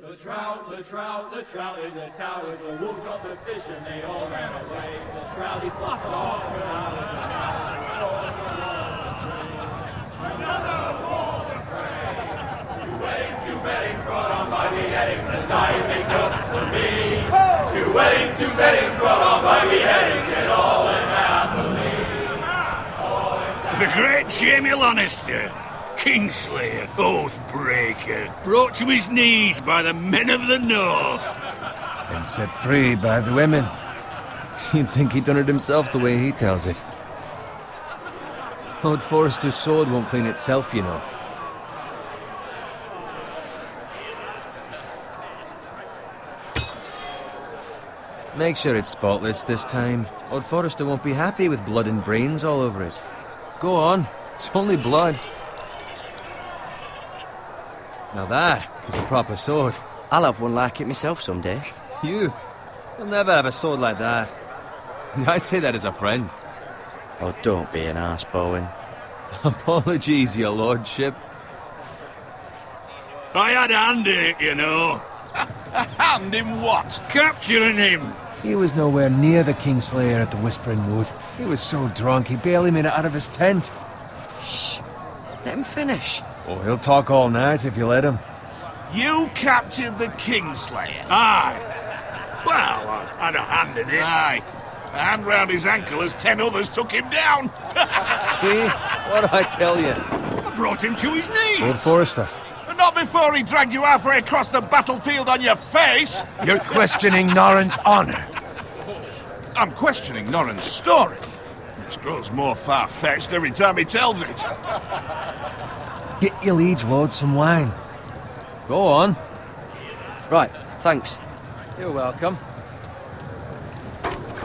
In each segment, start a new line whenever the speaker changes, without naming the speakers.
The trout in the towers, the wolves dropped the fish and they all ran away. The trouty flopped off when I was a another wall to pray. Two weddings brought on by beheadings, and diving cups for me. Two weddings brought on by beheadings, yet all is happily.
The great Jamie Lannister, Kingslayer, Oathbreaker, brought to his knees by the men of the North.
And set free by the women. You'd think he'd done it himself the way he tells it. Lord Forrester's sword won't clean itself, you know. Make sure it's spotless this time. Lord Forrester won't be happy with blood and brains all over it. Go on, it's only blood. Now that is a proper sword.
I'll have one like it myself someday.
You'll never have a sword like that. I say that as a friend.
Oh, don't be an arse, Bowen.
Apologies, your lordship.
I had a hand in it, you know.
A hand in what?
Capturing him.
He was nowhere near the Kingslayer at the Whispering Wood. He was so drunk he barely made it out of his tent.
Shh! Let him finish.
Oh, he'll talk all night if you let him.
You captured the Kingslayer?
Aye. Well, I had a hand in it.
Aye. A hand round his ankle as 10 others took him down.
See? What'd I tell you?
I brought him to his knees.
Lord Forrester.
Not before he dragged you halfway across the battlefield on your face.
You're questioning Norrin's honor.
I'm questioning Norrin's story. Which grows more far-fetched every time he tells it.
Get your liege lord some wine. Go on.
Right, thanks.
You're welcome.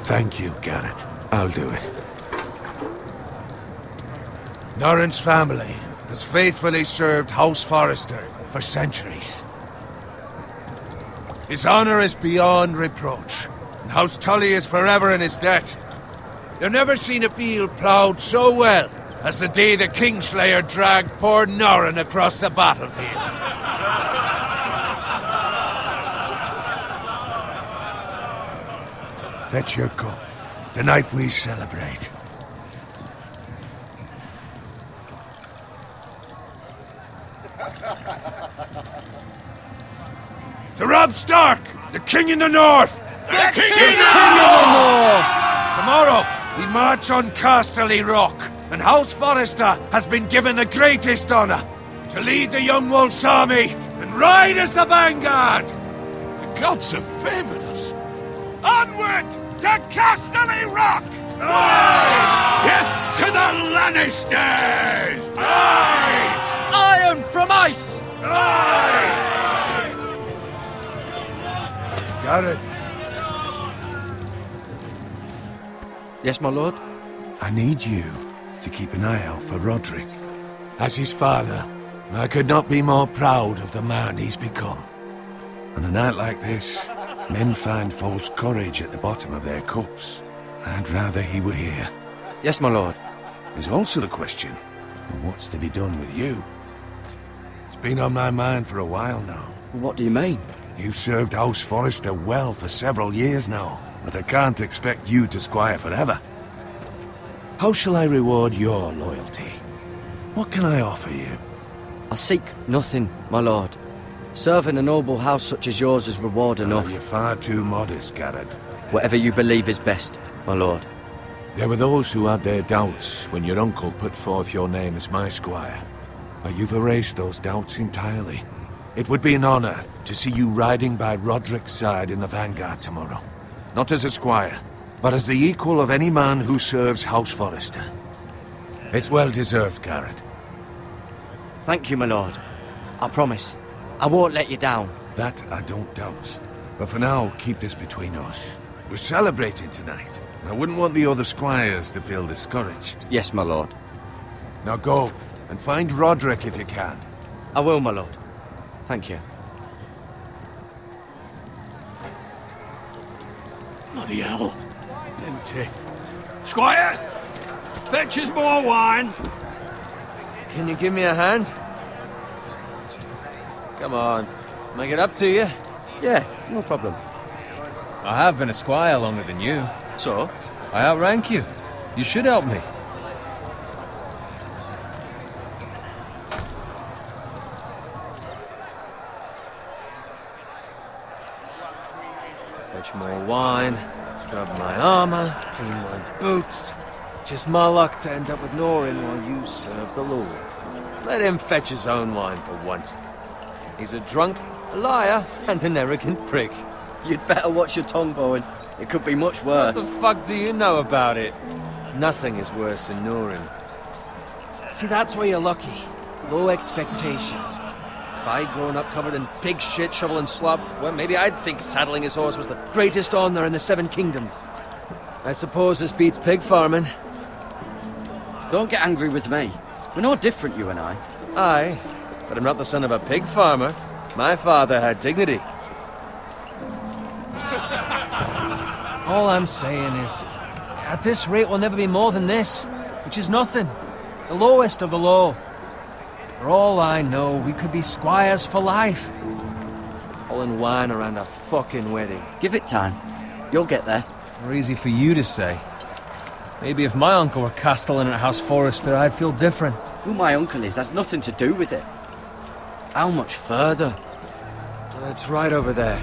Thank you, Garrett. I'll do it. Norrin's family has faithfully served House Forrester for centuries. His honor is beyond reproach, and House Tully is forever in his debt. You've never seen a field ploughed so well as the day the Kingslayer dragged poor Norrin across the battlefield. Fetch your cup. Tonight we celebrate. To Robb Stark, the King in the North!
The King
in the North!
Tomorrow, we march on Casterly Rock, and House Forrester has been given the greatest honor to lead the Young Wolf's army and ride as the vanguard!
The gods have favored us. Onward to Casterly Rock!
Aye! Death to the Lannisters!
Aye!
Iron from ice!
Aye!
Garrett,
Yes, my lord?
I need you to keep an eye out for Roderick. As his father, I could not be more proud of the man he's become. On a night like this, men find false courage at the bottom of their cups. I'd rather he were here.
Yes, my lord.
There's also the question of what's to be done with you. It's been on my mind for a while now.
What do you mean?
You've served House Forrester well for several years now, but I can't expect you to squire forever. How shall I reward your loyalty? What can I offer you?
I seek nothing, my lord. Serving a noble house such as yours is reward enough.
You're far too modest, Garrett.
Whatever you believe is best, my lord.
There were those who had their doubts when your uncle put forth your name as my squire. But you've erased those doubts entirely. It would be an honor to see you riding by Roderick's side in the vanguard tomorrow. Not as a squire, but as the equal of any man who serves House Forrester. It's well deserved, Garrett.
Thank you, my lord. I promise. I won't let you down.
That I don't doubt. But for now, keep this between us. We're celebrating tonight. I wouldn't want the other squires to feel discouraged.
Yes, my lord.
Now go, and find Roderick if you can.
I will, my lord. Thank you.
Bloody hell. Empty. Squire! Fetch us more wine.
Can you give me a hand? Come on. Make it up to you.
Yeah, no problem.
I have been a squire longer than you.
So?
I outrank you. You should help me. Fetch more wine, scrub my armor, clean my boots. Just my luck to end up with Norin while you serve the Lord. Let him fetch his own wine for once. He's a drunk, a liar, and an arrogant prick.
You'd better watch your tongue, Bowen. It could be much worse.
What the fuck do you know about it? Nothing is worse than Norin. See, that's where you're lucky. Low expectations. If I'd grown up covered in pig shit, shovel and slop, well, maybe I'd think saddling his horse was the greatest honor in the Seven Kingdoms. I suppose this beats pig farming.
Don't get angry with me. We're no different, you and I.
Aye, but I'm not the son of a pig farmer. My father had dignity. All I'm saying is, at this rate we'll never be more than this, which is nothing. The lowest of the low. For all I know, we could be squires for life. All in wine around a fucking wedding.
Give it time. You'll get there.
More easy for you to say. Maybe if my uncle were castellan at House Forrester, I'd feel different.
Who my uncle is has nothing to do with it. How much further?
It's right over there.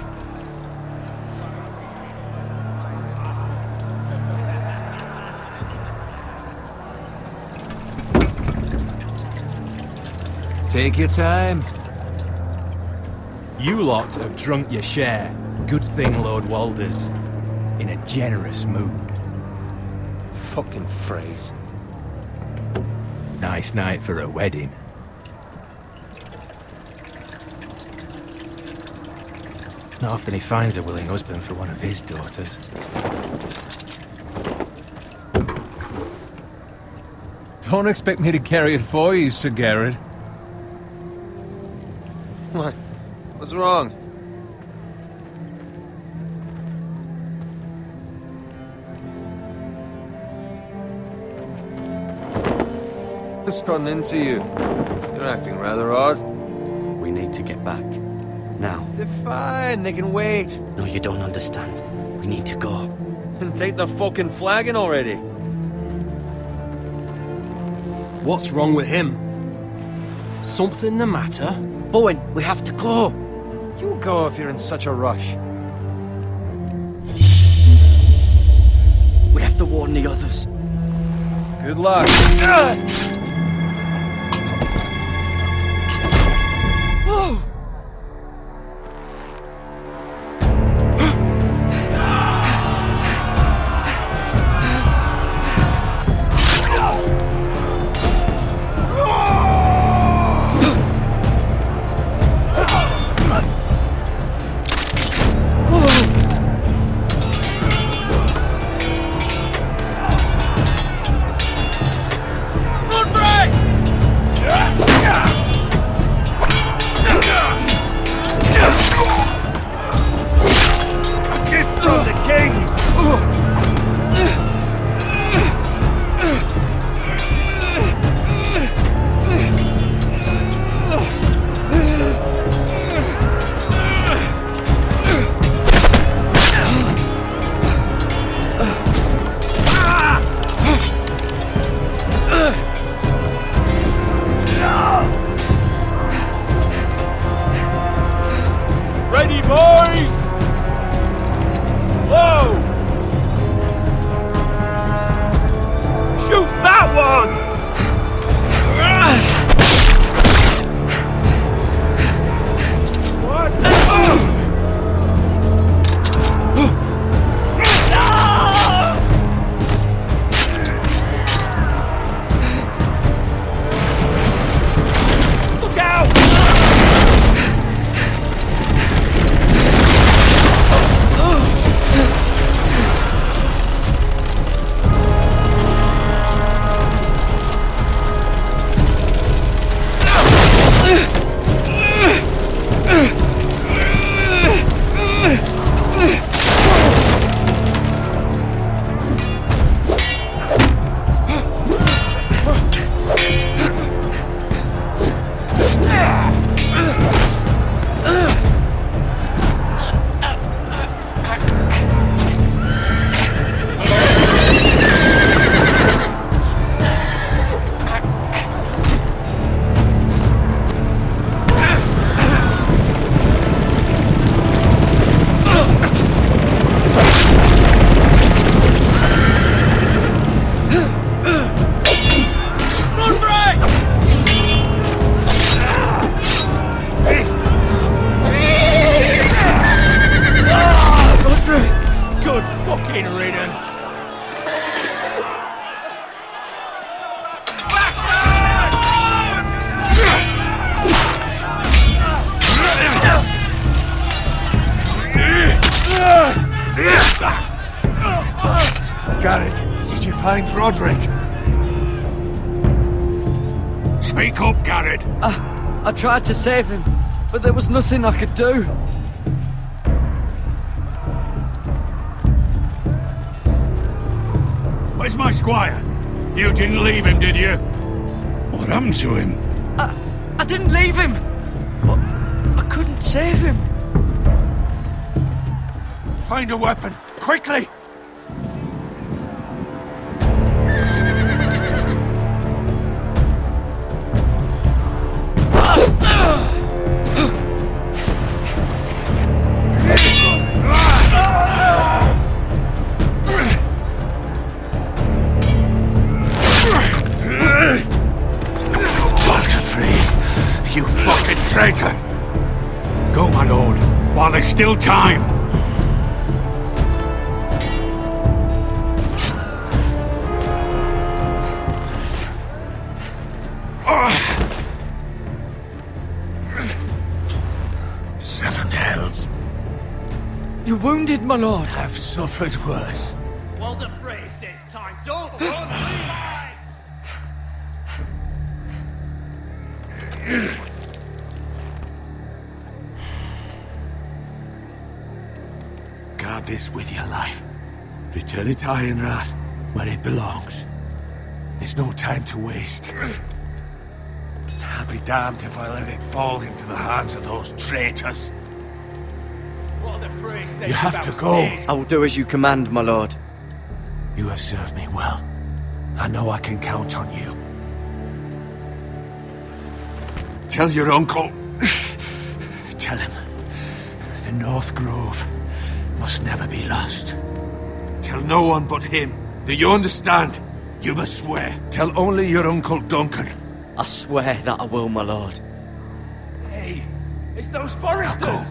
Take your time.
You lot have drunk your share. Good thing Lord Walder's in a generous mood.
Fucking phrase.
Nice night for a wedding. Not often he finds a willing husband for one of his daughters.
Don't expect me to carry it for you, Sir Garrett. What? What's wrong? Just run into you. You're acting rather odd.
We need to get back. Now.
They're fine, they can wait.
No, you don't understand. We need to go.
Then take the fucking flagon already.
What's wrong with him? Something the matter?
Bowen, we have to go.
You go if you're in such a rush.
We have to warn the others.
Good luck.
fucking riddance.
Garrett, did you find Roderick?
Speak up, Garrett.
I tried to save him, but there was nothing I could do.
Where's my squire? You didn't leave him, did you? What happened to him?
I didn't leave him, but I couldn't save him.
Find a weapon, quickly!
You fucking traitor!
Go, my lord, while there's still time.
Seven hells.
You're wounded, my lord.
I've suffered worse.
Walder Frey says time's over. Run,
Guard this with your life. Return it to Ironrath, where it belongs. There's no time to waste. I'll be damned if I let it fall into the hands of those traitors.
Walder Frey says
You have to go.
I will do as you command, my lord.
You have served me well. I know I can count on you. Tell your uncle. Tell him. The North Grove must never be lost. Tell no one but him. Do you understand? You must swear. Tell only your Uncle Duncan.
I swear that I will, my lord.
Hey, it's those
Now
foresters.
go.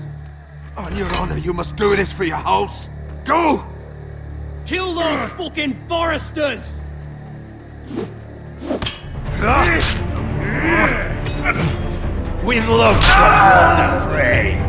On your honor, you must do this for your house. Go!
Kill those fucking foresters.
With love from Walder Frey.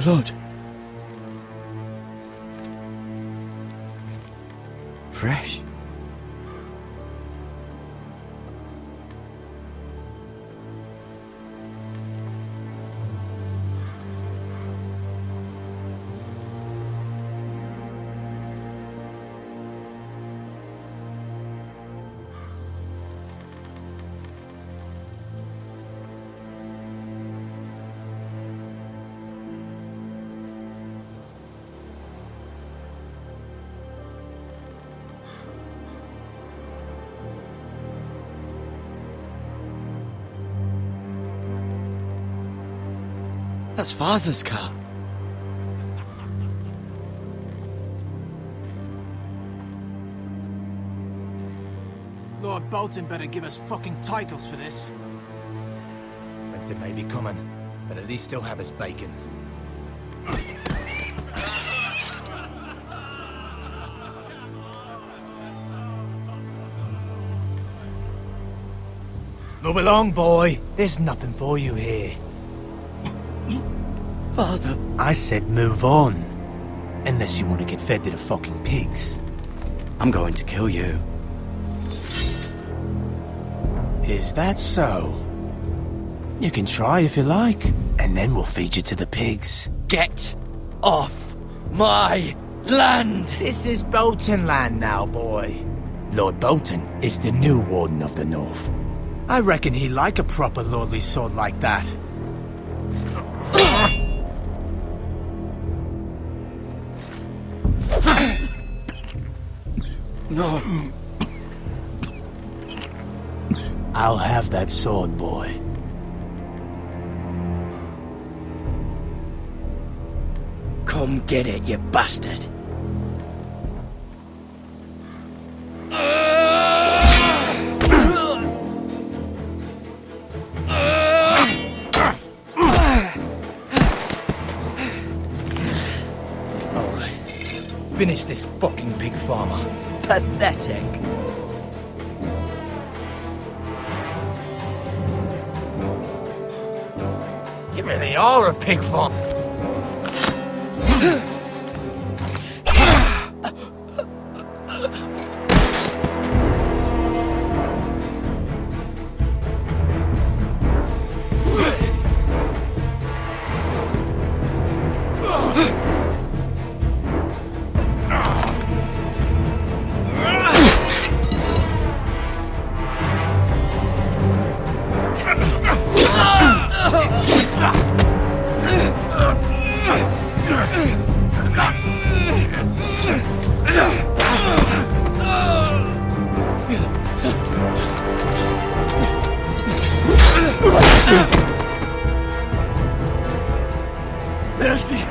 Lord. Fresh. That's Father's car.
Lord Bolton better give us fucking titles for this. Winter may be coming, but at least he'll have his bacon. Move along, boy. There's nothing for you here.
Father.
I said move on. Unless you want to get fed to the fucking pigs.
I'm going to kill you.
Is that so? You can try if you like, and then we'll feed you to the pigs.
Get off my land!
This is Bolton land now, boy. Lord Bolton is the new Warden of the North. I reckon he'd like a proper lordly sword like that.
No.
I'll have that sword, boy.
Come get it, you bastard.
Finish this fucking pig farmer.
Pathetic.
You really are a pig farmer.
Mercy!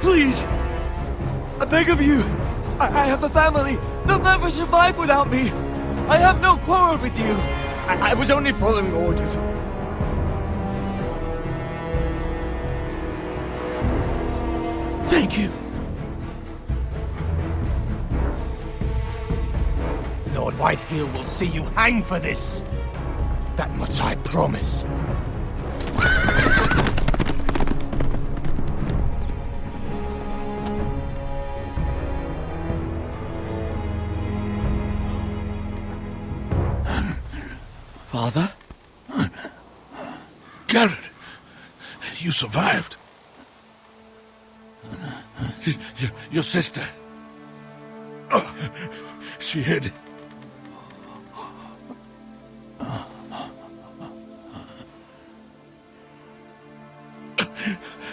Please! I beg of you! I have a family! They'll never survive without me! I have no quarrel with you! I was only following orders. Thank you!
Lord Whitehill will see you hang for this. That much I promise.
Father?
Garrett, you survived. Your sister. Oh, she hid.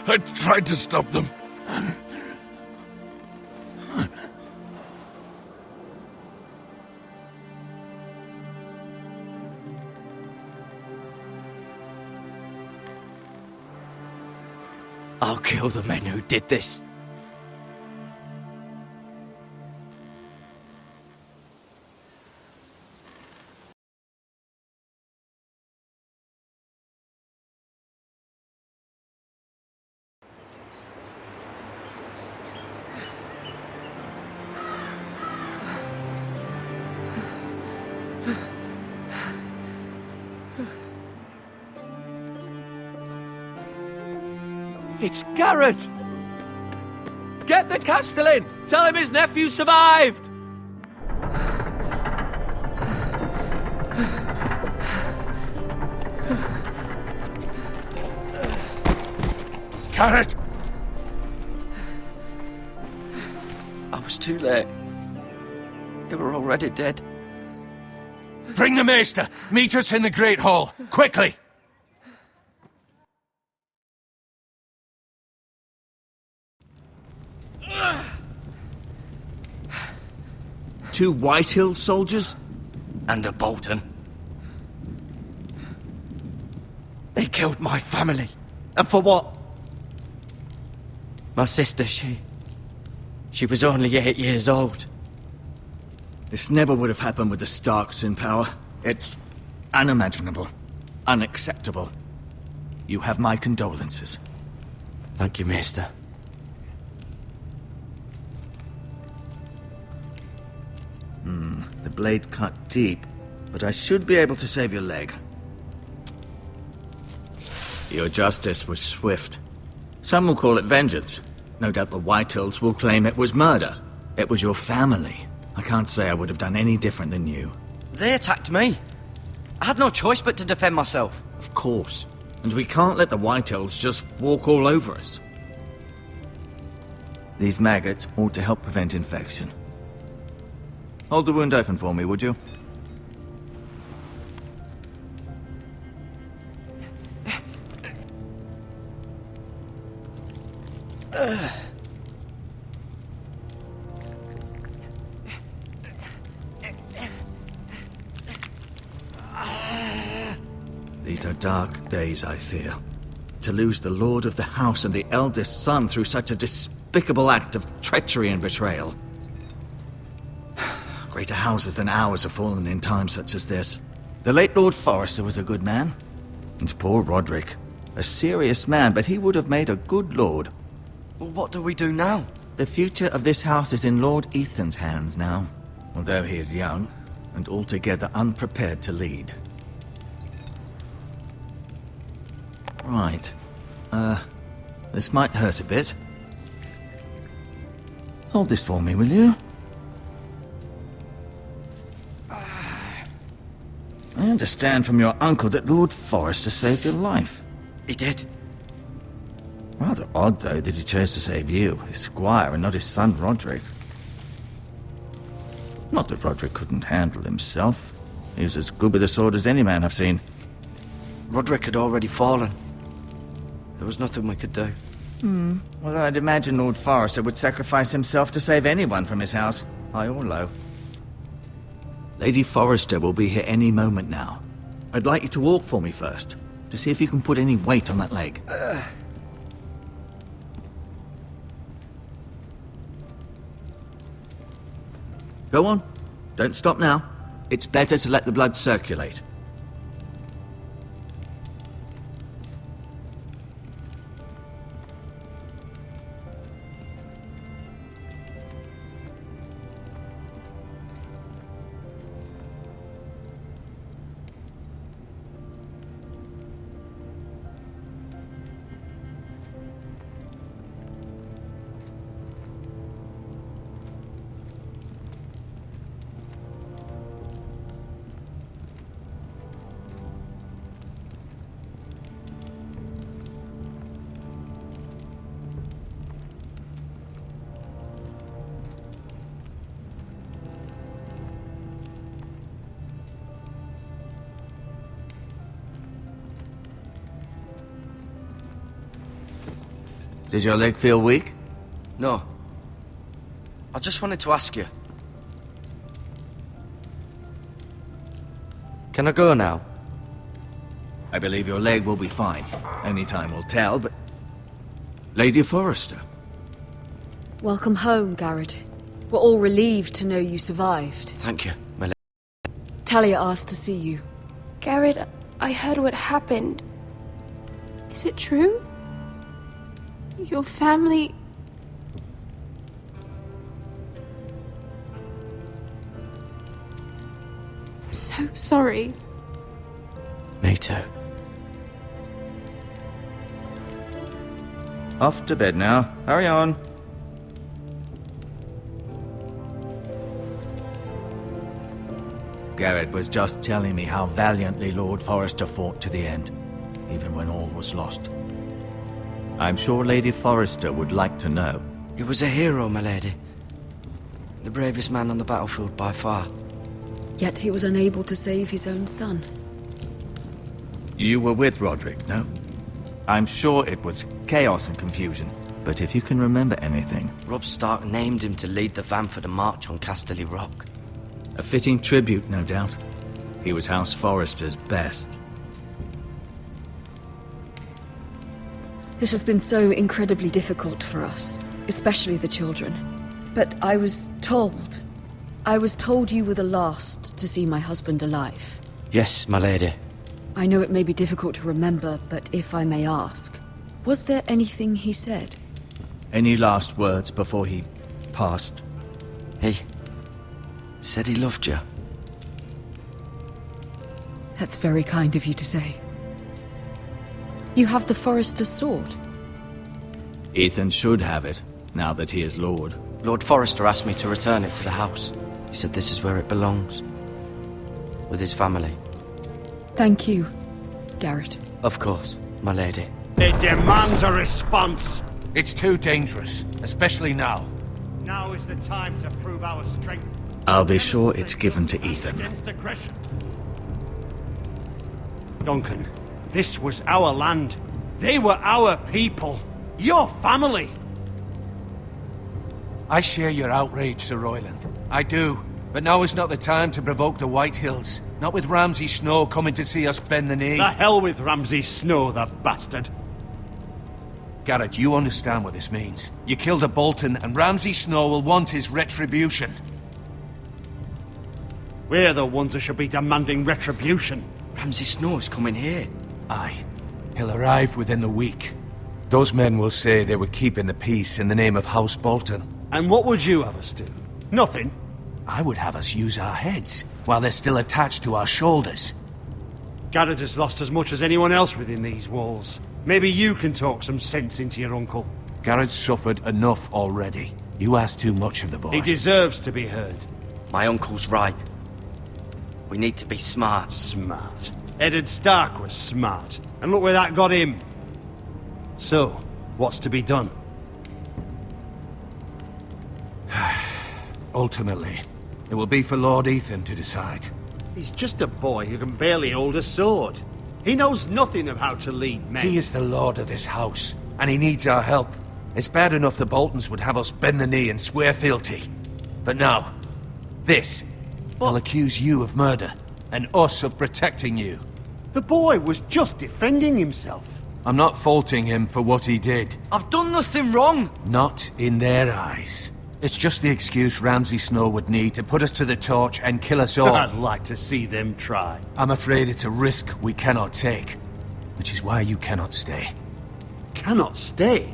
I tried to stop them.
I'll kill the men who did this.
It's Garrett! Get the Castellan! Tell him his nephew survived!
Garrett!
I was too late. They were already dead.
Bring the maester! Meet us in the Great Hall! Quickly!
Two Whitehill soldiers?
And a Bolton. They killed my family. And for what? My sister, she was only 8 years old.
This never would have happened with the Starks in power. It's unimaginable. Unacceptable. You have my condolences.
Thank you, Maester.
The blade cut deep, but I should be able to save your leg. Your justice was swift. Some will call it vengeance. No doubt the Whitehills will claim it was murder. It was your family. I can't say I would have done any different than you.
They attacked me. I had no choice but to defend myself.
Of course. And we can't let the Whitehills just walk all over us. These maggots ought to help prevent infection. Hold the wound open for me, would you? These are dark days, I fear. To lose the lord of the house and the eldest son through such a despicable act of treachery and betrayal. Greater houses than ours have fallen in times such as this. The late Lord Forrester was a good man. And poor Roderick. A serious man, but he would have made a good lord.
Well, what do we do now?
The future of this house is in Lord Ethan's hands now. Although he is young, and altogether unprepared to lead. Right. This might hurt a bit. Hold this for me, will you? I understand from your uncle that Lord Forrester saved your life.
He did.
Rather odd, though, that he chose to save you, his squire, and not his son Roderick. Not that Roderick couldn't handle himself. He was as good with a sword as any man I've seen.
Roderick had already fallen. There was nothing we could do.
Although I'd imagine Lord Forrester would sacrifice himself to save anyone from his house, high or low. Lady Forrester will be here any moment now. I'd like you to walk for me first, to see if you can put any weight on that leg. Go on. Don't stop now. It's better to let the blood circulate. Did your leg feel weak?
No. I just wanted to ask you. Can I go now?
I believe your leg will be fine. Only time will tell, but... Lady Forrester.
Welcome home, Garrett. We're all relieved to know you survived.
Thank you, my lady.
Talia asked to see you.
Garrett, I heard what happened. Is it true? Your family... I'm so sorry.
Me too.
Off to bed now. Hurry on. Garrett was just telling me how valiantly Lord Forrester fought to the end, even when all was lost. I'm sure Lady Forrester would like to know.
He was a hero, my lady. The bravest man on the battlefield by far.
Yet he was unable to save his own son.
You were with Roderick, no? I'm sure it was chaos and confusion, but if you can remember anything...
Robb Stark named him to lead the van for the march on Casterly Rock.
A fitting tribute, no doubt. He was House Forrester's best.
This has been so incredibly difficult for us, especially the children. But I was told you were the last to see my husband alive.
Yes, my lady.
I know it may be difficult to remember, but if I may ask, was there anything he said?
Any last words before he passed?
He said he loved you.
That's very kind of you to say. You have the Forester's sword.
Ethan should have it, now that he is Lord.
Lord Forrester asked me to return it to the house. He said this is where it belongs. With his family.
Thank you, Garrett.
Of course, my lady.
It demands a response.
It's too dangerous, especially now.
Now is the time to prove our strength.
I'll be sure it's given to Ethan.
Against aggression. Duncan, this was our land. They were our people. Your family.
I share your outrage, Sir Royland. I do. But now is not the time to provoke the White Hills. Not with Ramsay Snow coming to see us bend the knee.
The hell with Ramsay Snow, the bastard.
Garrett, you understand what this means. You killed a Bolton, and Ramsay Snow will want his retribution.
We're the ones that should be demanding retribution.
Ramsay Snow's coming here.
Aye. He'll arrive within the week. Those men will say they were keeping the peace in the name of House Bolton.
And what would you have us do? Nothing.
I would have us use our heads, while they're still attached to our shoulders.
Garrett has lost as much as anyone else within these walls. Maybe you can talk some sense into your uncle.
Garrett's suffered enough already. You ask too much of the boy.
He deserves to be heard.
My uncle's right. We need to be smart.
Smart. Eddard Stark was smart. And look where that got him. So, what's to be done?
Ultimately, it will be for Lord Ethan to decide.
He's just a boy who can barely hold a sword. He knows nothing of how to lead men.
He is the lord of this house, and he needs our help. It's bad enough the Boltons would have us bend the knee and swear fealty. But now, this will accuse you of murder, and us of protecting you.
The boy was just defending himself.
I'm not faulting him for what he did.
I've done nothing wrong!
Not in their eyes. It's just the excuse Ramsay Snow would need to put us to the torch and kill us all.
I'd like to see them try.
I'm afraid it's a risk we cannot take, which is why you cannot stay.
Cannot stay?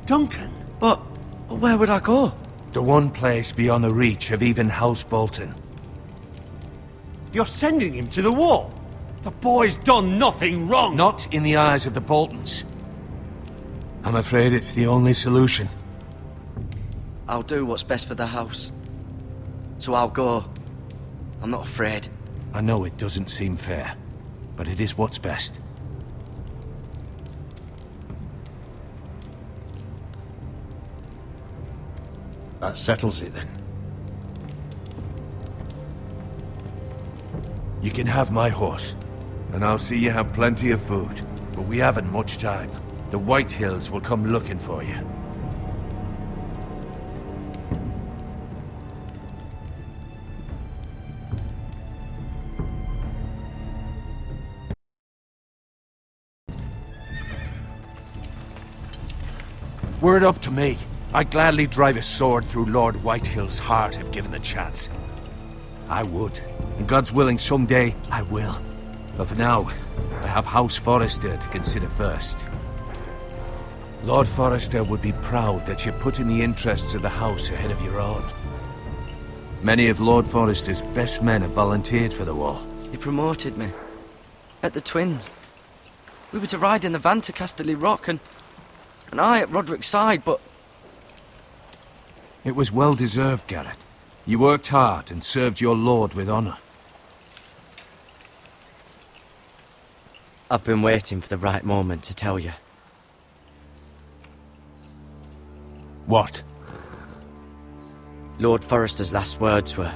Duncan?
But where would I go?
The one place beyond the reach of even House Bolton.
You're sending him to the wall? The boy's done nothing wrong!
Not in the eyes of the Boltons. I'm afraid it's the only solution.
I'll do what's best for the house. So I'll go. I'm not afraid.
I know it doesn't seem fair, but it is what's best.
That settles it then.
You can have my horse, and I'll see you have plenty of food. But we haven't much time. The White Hills will come looking for you. Were it up to me, I'd gladly drive a sword through Lord Whitehill's heart if given the chance. I would. And God's willing, someday I will. But for now, I have House Forrester to consider first. Lord Forrester would be proud that you're putting the interests of the house ahead of your own. Many of Lord Forrester's best men have volunteered for the war.
He promoted me. At the Twins. We were to ride in the van to Casterly Rock and I at Roderick's side, but...
It was well deserved, Garrett. You worked hard and served your lord with honor.
I've been waiting for the right moment to tell you.
What?
Lord Forrester's last words were,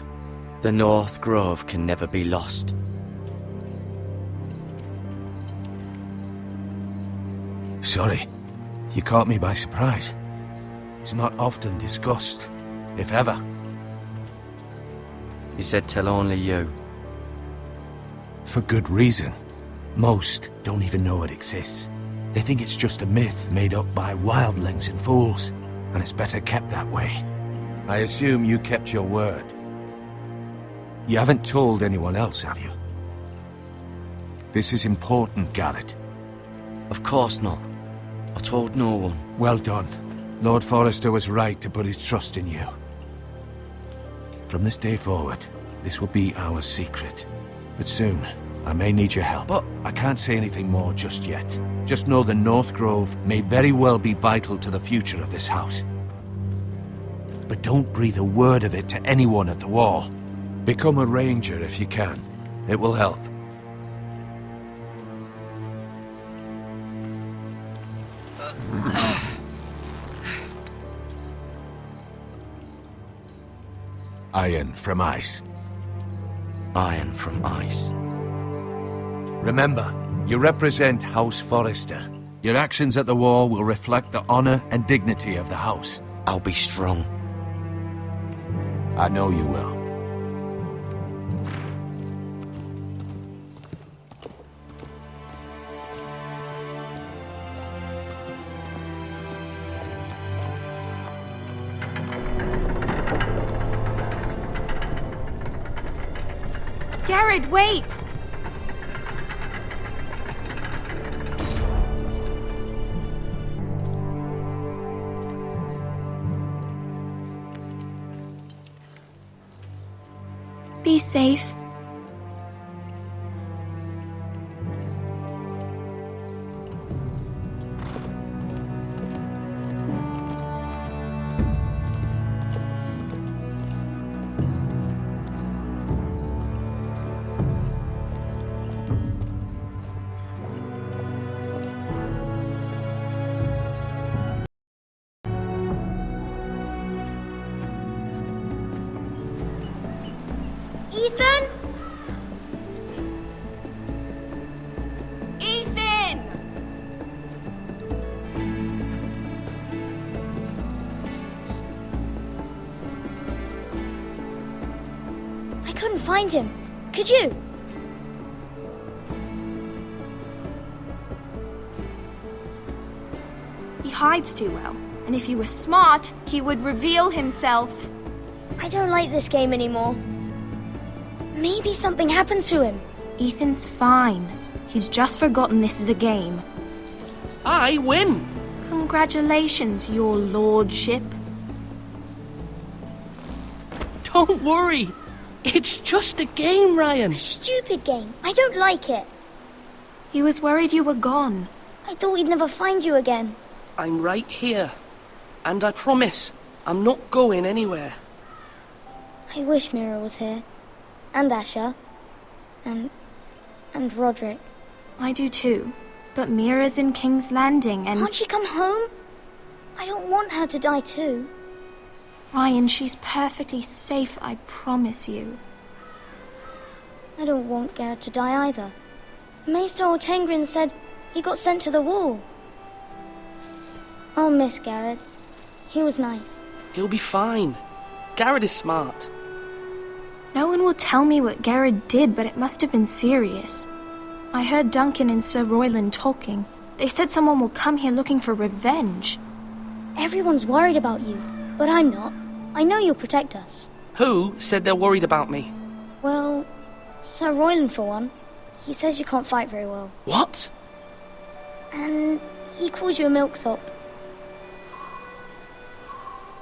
"The North Grove can never be lost."
Sorry. You caught me by surprise. It's not often discussed, if ever.
He said tell only you.
For good reason. Most don't even know it exists. They think it's just a myth made up by wildlings and fools, and it's better kept that way. I assume you kept your word. You haven't told anyone else, have you? This is important, Garrett.
Of course not. I told no one.
Well done. Lord Forrester was right to put his trust in you. From this day forward, this will be our secret. But soon, I may need your help. But I can't say anything more just yet. Just know the North Grove may very well be vital to the future of this house. But don't breathe a word of it to anyone at the Wall. Become a ranger if you can. It will help. Iron from ice.
Iron from ice.
Remember, you represent House Forrester. Your actions at the Wall will reflect the honor and dignity of the house.
I'll be strong.
I know you will.
Garrett, wait! Be safe.
Ethan?
Ethan!
I couldn't find him. Could you?
He hides too well, and if he were smart, he would reveal himself.
I don't like this game anymore. Maybe something happened to him.
Ethan's fine. He's just forgotten this is a game.
I win!
Congratulations, your lordship.
Don't worry. It's just a game, Ryan.
Stupid game. I don't like it.
He was worried you were gone.
I thought we'd never find you again.
I'm right here. And I promise, I'm not going anywhere.
I wish Mira was here. And Asher. And Roderick.
I do too. But Mira's in King's Landing and...
Can't she come home? I don't want her to die too.
Ryan, she's perfectly safe, I promise you.
I don't want Garrett to die either. Maester Ortengrin said he got sent to the Wall. I'll miss Garrett. He was nice.
He'll be fine. Garrett is smart.
No one will tell me what Garrett did, but it must have been serious. I heard Duncan and Sir Royland talking. They said someone will come here looking for revenge.
Everyone's worried about you, but I'm not. I know you'll protect us.
Who said they're worried about me?
Well, Sir Royland for one. He says you can't fight very well.
What?
And he calls you a milksop.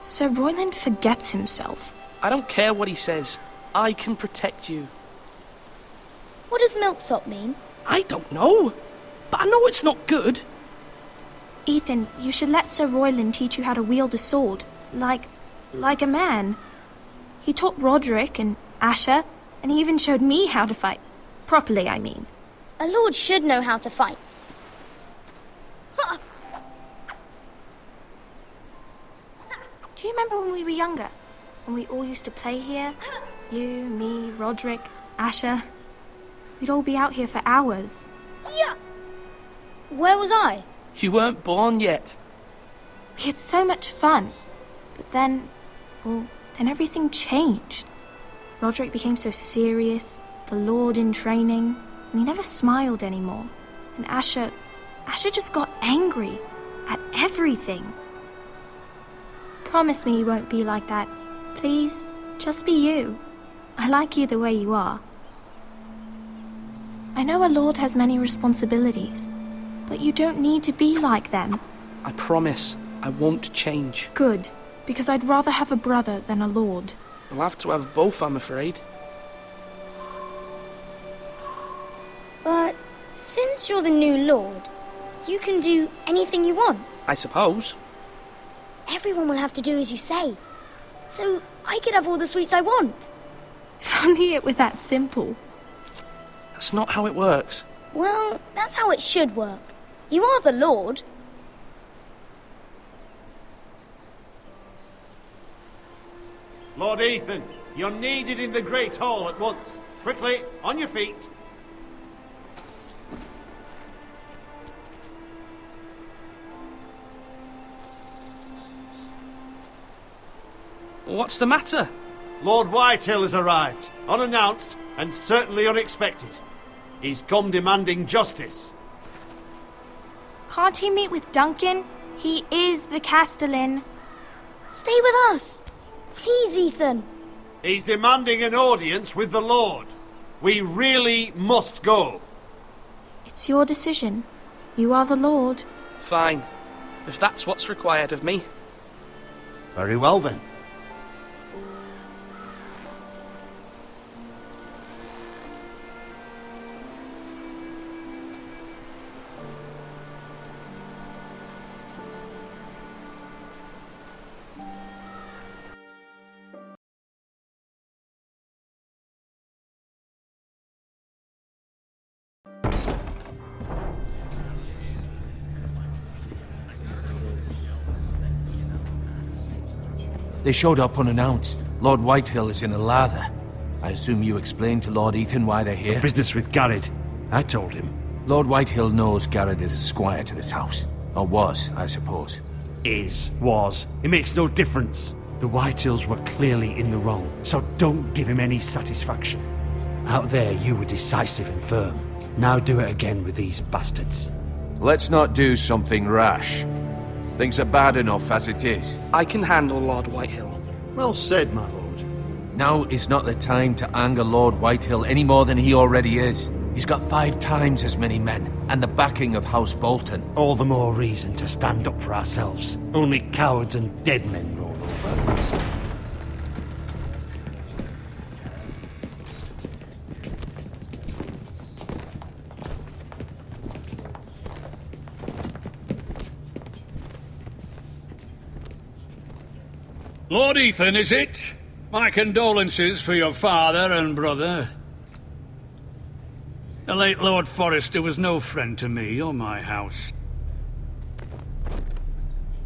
Sir Royland forgets himself.
I don't care what he says. I can protect you.
What does milksop mean?
I don't know. But I know it's not good.
Ethan, you should let Sir Royland teach you how to wield a sword. Like a man. He taught Roderick and Asher, and he even showed me how to fight. Properly, I mean.
A lord should know how to fight.
Do you remember when we were younger? When we all used to play here? You, me, Roderick, Asher. We'd all be out here for hours.
Yeah. Where was I?
You weren't born yet.
We had so much fun. But then everything changed. Roderick became so serious, the Lord in training, and he never smiled anymore. And Asher just got angry at everything. Promise me you won't be like that. Please, just be you. I like you the way you are. I know a lord has many responsibilities, but you don't need to be like them.
I promise I won't change.
Good, because I'd rather have a brother than a lord.
We'll have to have both, I'm afraid.
But since you're the new lord, you can do anything you want.
I suppose.
Everyone will have to do as you say. So I could have all the sweets I want.
If only it were that simple.
That's not how it works.
Well, that's how it should work. You are the lord.
Lord Ethan, you're needed in the Great Hall at once. Quickly, on your feet.
What's the matter?
Lord Whitehill has arrived, unannounced and certainly unexpected. He's come demanding justice.
Can't he meet with Duncan? He is the Castellan.
Stay with us. Please, Ethan.
He's demanding an audience with the Lord. We really must go.
It's your decision. You are the Lord.
Fine. If that's what's required of me.
Very well then.
They showed up unannounced. Lord Whitehill is in a lather. I assume you explained to Lord Ethan why they're here?
Business with Garrett. I told him.
Lord Whitehill knows Garrett is a squire to this house. Or was, I suppose.
Was. It makes no difference. The Whitehills were clearly in the wrong, so don't give him any satisfaction. Out there, you were decisive and firm. Now do it again with these bastards.
Let's not do something rash. Things are bad enough as it is.
I can handle Lord Whitehill.
Well said, my lord.
Now is not the time to anger Lord Whitehill any more than he already is. He's got 5 times as many men, and the backing of House Bolton.
All the more reason to stand up for ourselves. Only cowards and dead men roll over.
Lord Ethan, is it? My condolences for your father and brother. The late Lord Forrester was no friend to me or my house.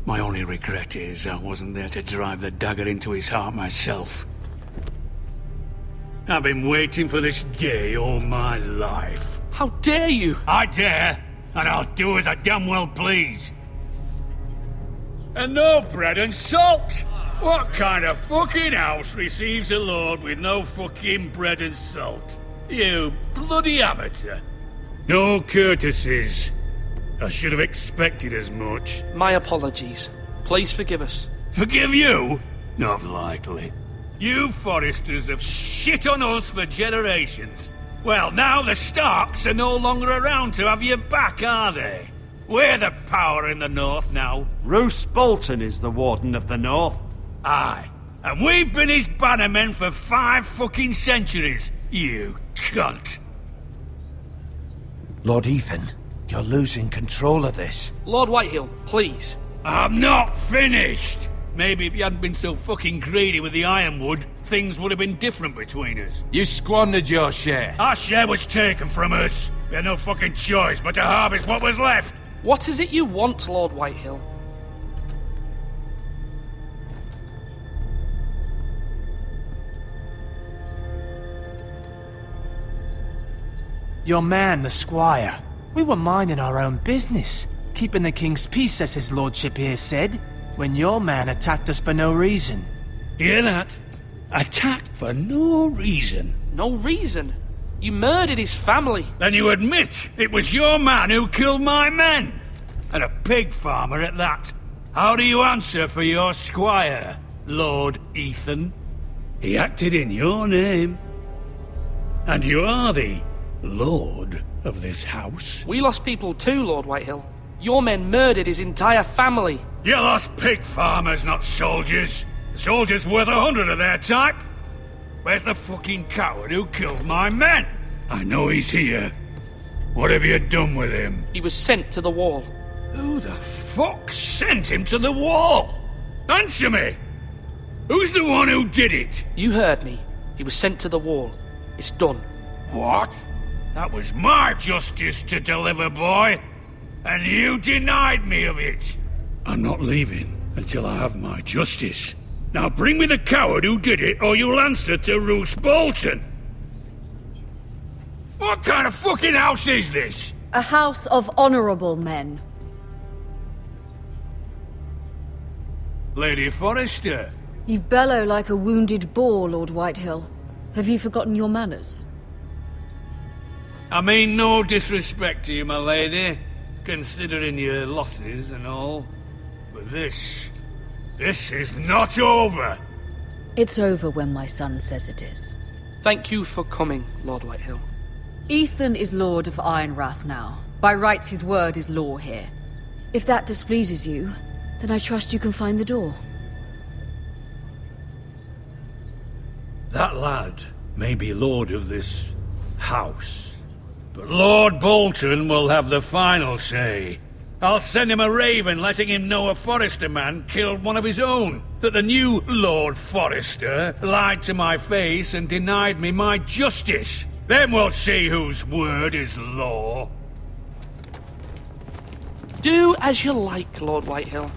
My only regret is I wasn't there to drive the dagger into his heart myself. I've been waiting for this day all my life.
How dare you?
I dare, and I'll do as I damn well please. And no bread and salt! What kind of fucking house receives a lord with no fucking bread and salt? You bloody amateur. No courtesies. I should have expected as much.
My apologies. Please forgive us.
Forgive you? Not likely. You Forresters have shit on us for generations. Well, now the Starks are no longer around to have you back, are they? We're the power in the north now.
Roose Bolton is the Warden of the North.
Aye. And we've been his bannermen for 5 fucking centuries. You cunt.
Lord Ethan, you're losing control of this.
Lord Whitehill, please.
I'm not finished. Maybe if you hadn't been so fucking greedy with the ironwood, things would have been different between us.
You squandered your share.
Our share was taken from us. We had no fucking choice but to harvest what was left.
What is it you want, Lord Whitehill?
Your man, the squire. We were minding our own business, keeping the king's peace, as his lordship here said, when your man attacked us for no reason.
Hear that? Attacked for no reason.
No reason? You murdered his family.
Then you admit it was your man who killed my men? and a pig farmer at that. How do you answer for your squire, Lord Ethan? He acted in your name. And you are the lord of this house.
We lost people too, Lord Whitehill. Your men murdered his entire family.
You lost pig farmers, not soldiers. The soldiers worth 100 of their type. Where's the fucking coward who killed my men? I know he's here. What have you done with him?
He was sent to the wall.
Who the fuck sent him to the wall? Answer me! Who's the one who did it?
You heard me. He was sent to the wall. It's done.
What? That was my justice to deliver, boy. And you denied me of it. I'm not leaving until I have my justice. Now bring me the coward who did it, or you'll answer to Roose Bolton. What kind of fucking house is this?
A house of honorable men.
Lady Forrester.
You bellow like a wounded boar, Lord Whitehill. Have you forgotten your manners?
I mean no disrespect to you, my lady, considering your losses and all. But this is not over.
It's over when my son says it is.
Thank you for coming, Lord Whitehill.
Ethan is Lord of Ironrath now. By rights, his word is law here. If that displeases you, then I trust you can find the door.
That lad may be lord of this house, but Lord Bolton will have the final say. I'll send him a raven letting him know a Forrester man killed one of his own, that the new Lord Forrester lied to my face and denied me my justice. Then we'll see whose word is law.
Do as you like, Lord Whitehill.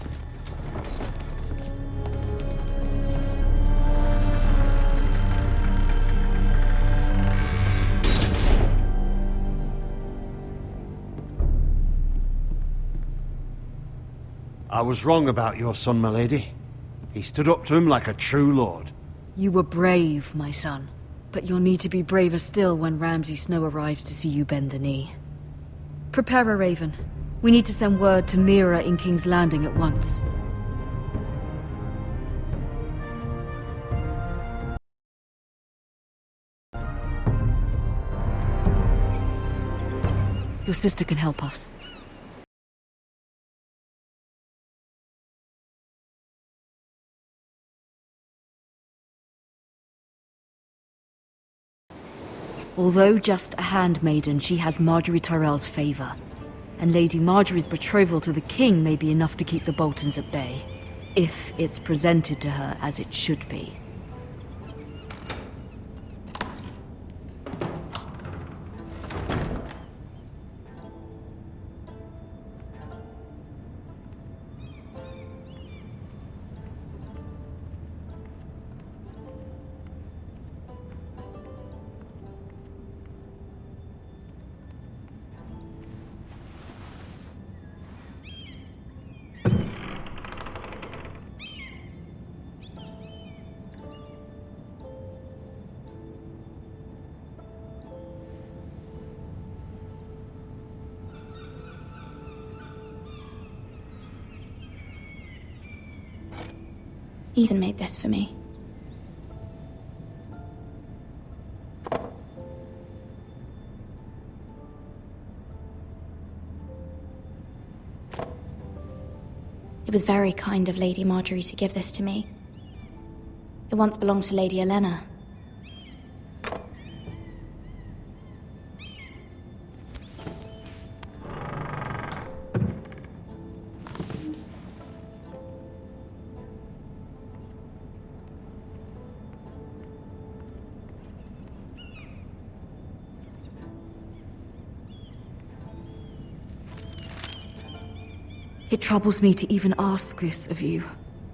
I was wrong about your son, my lady. He stood up to him like a true lord.
You were brave, my son. But you'll need to be braver still when Ramsay Snow arrives to see you bend the knee. Prepare a raven. We need to send word to Mira in King's Landing at once. Your sister can help us. Although just a handmaiden, she has Marjorie Tyrell's favor. And Lady Marjorie's betrothal to the king may be enough to keep the Boltons at bay, if it's presented to her as it should be.
Ethan made this for me. It was very kind of Lady Marjorie to give this to me. It once belonged to Lady Elena.
It troubles me to even ask this of you,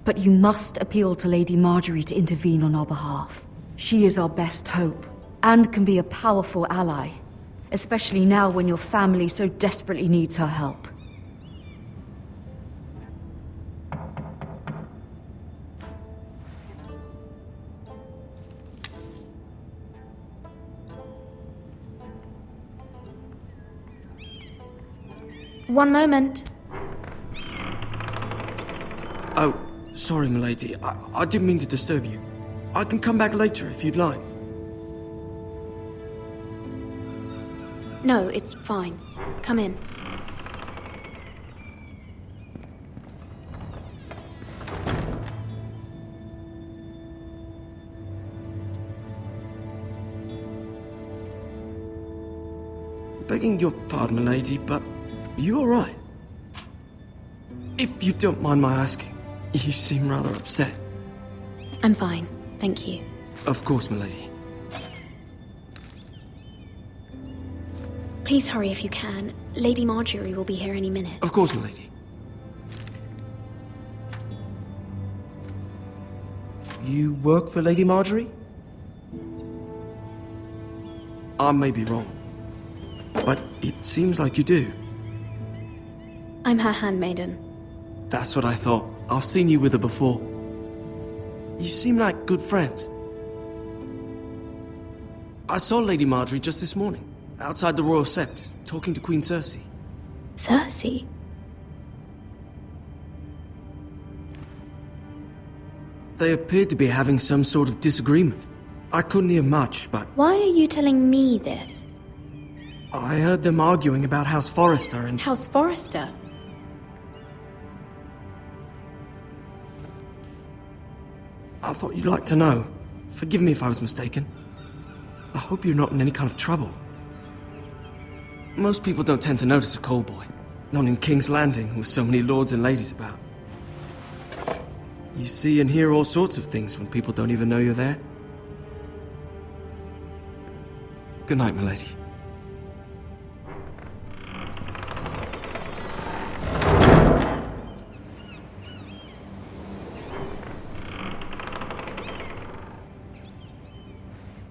but you must appeal to Lady Marjorie to intervene on our behalf. She is our best hope, and can be a powerful ally, especially now when your family so desperately needs her help.
One moment.
Sorry, milady. I didn't mean to disturb you. I can come back later if you'd like.
No, it's fine. Come in.
Begging your pardon, milady, but you all right? If you don't mind my asking, you seem rather upset.
I'm fine, thank you.
Of course, milady.
Please hurry if you can. Lady Marjorie will be here any minute.
Of course, milady. You work for Lady Marjorie? I may be wrong, but it seems like you do.
I'm her handmaiden.
That's what I thought. I've seen you with her before. You seem like good friends. I saw Lady Marjorie just this morning, outside the Royal Sept, talking to Queen Cersei.
Cersei?
They appeared to be having some sort of disagreement. I couldn't hear much, but
Why are you telling me this?
I heard them arguing about House Forrester and...
House Forrester?
I thought you'd like to know. Forgive me if I was mistaken. I hope you're not in any kind of trouble. Most people don't tend to notice a call boy. Not in King's Landing, with so many lords and ladies about. You see and hear all sorts of things when people don't even know you're there. Good night, milady.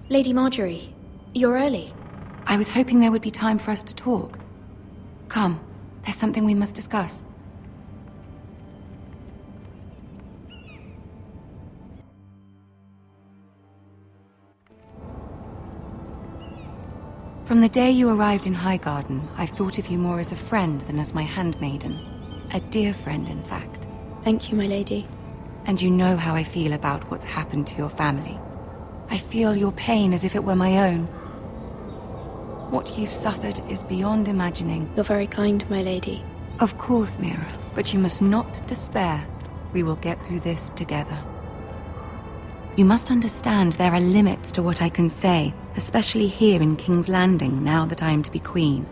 Lady Marjorie, you're early.
I was hoping there would be time for us to talk. Come, there's something we must discuss. From the day you arrived in Highgarden, I've thought of you more as a friend than as my handmaiden. A dear friend, in fact.
Thank you, my lady.
And you know how I feel about what's happened to your family. I feel your pain as if it were my own. What you've suffered is beyond imagining.
You're very kind, my lady.
Of course, Mira, but you must not despair. We will get through this together. You must understand there are limits to what I can say, especially here in King's Landing, now that I am to be queen.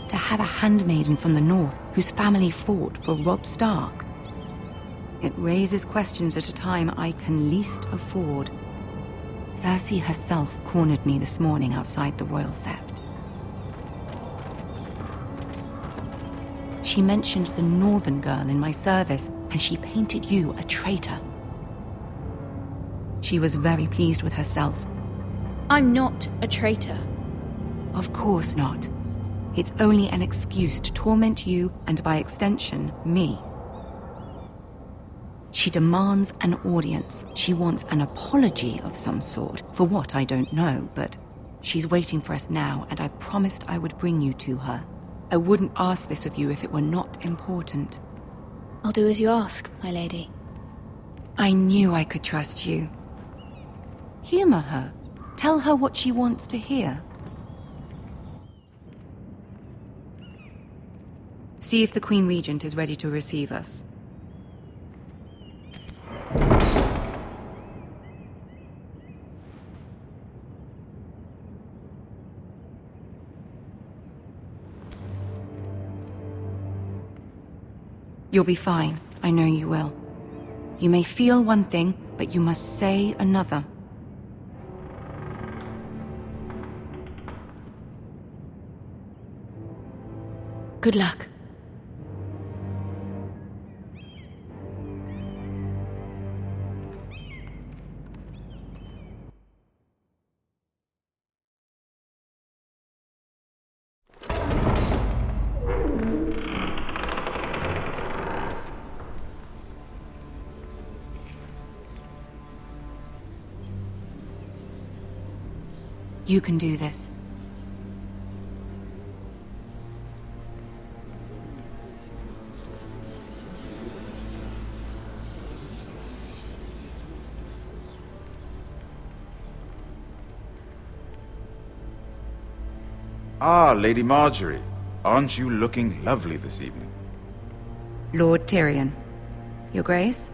To have a handmaiden from the north whose family fought for Robb Stark. It raises questions at a time I can least afford. Cersei herself cornered me this morning outside the Royal Sept. She mentioned the northern girl in my service, and she painted you a traitor. She was very pleased with herself.
I'm not a traitor.
Of course not. It's only an excuse to torment you, and by extension, me. She demands an audience. She wants an apology of some sort, for what I don't know, but she's waiting for us now, and I promised I would bring you to her. I wouldn't ask this of you if it were not important.
I'll do as you ask, my lady.
I knew I could trust you. Humor her. Tell her what she wants to hear. See if the Queen Regent is ready to receive us. You'll be fine. I know you will. You may feel one thing, but you must say another.
Good luck.
You can do this.
Ah, Lady Marjorie. Aren't you looking lovely this evening?
Lord Tyrion. Your Grace?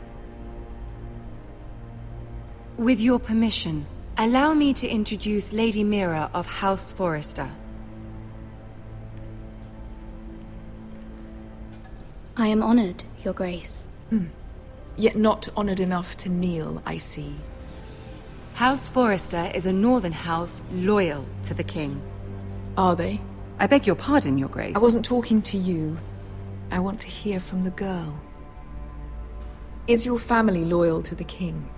With your permission, allow me to introduce Lady Mira of House Forrester.
I am honored, Your Grace.
Yet not honored enough to kneel, I see.
House Forrester is a northern house loyal to the king.
Are they?
I beg your pardon, Your Grace.
I wasn't talking to you. I want to hear from the girl. Is your family loyal to the king?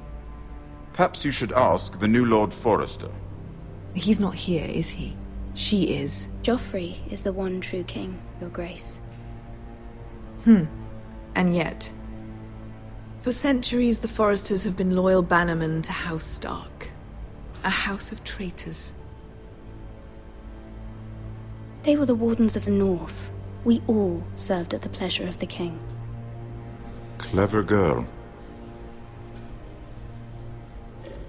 Perhaps you should ask the new Lord Forrester.
He's not here, is he? She is.
Joffrey is the one true king, Your Grace.
And yet... For centuries, the Forresters have been loyal bannermen to House Stark. A house of traitors.
They were the Wardens of the North. We all served at the pleasure of the king.
Clever girl.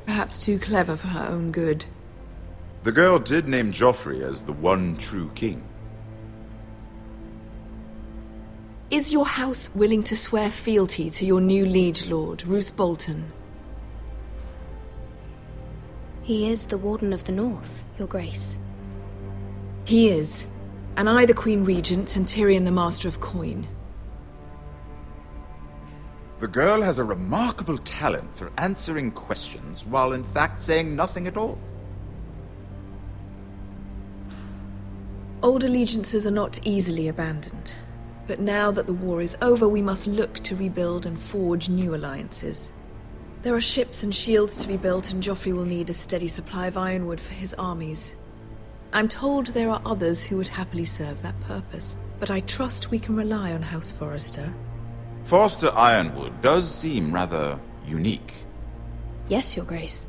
Perhaps too clever for her own good.
The girl did name Joffrey as the one true king.
Is your house willing to swear fealty to your new liege lord, Roose Bolton?
He is the Warden of the North, Your Grace.
He is. And I the Queen Regent and Tyrion the Master of Coin.
The girl has a remarkable talent for answering questions while in fact saying nothing at all.
Old allegiances are not easily abandoned. But now that the war is over, we must look to rebuild and forge new alliances. There are ships and shields to be built, and Joffrey will need a steady supply of ironwood for his armies. I'm told there are others who would happily serve that purpose, but I trust we can rely on House Forrester.
Forster Ironwood does seem rather unique.
Yes, Your Grace.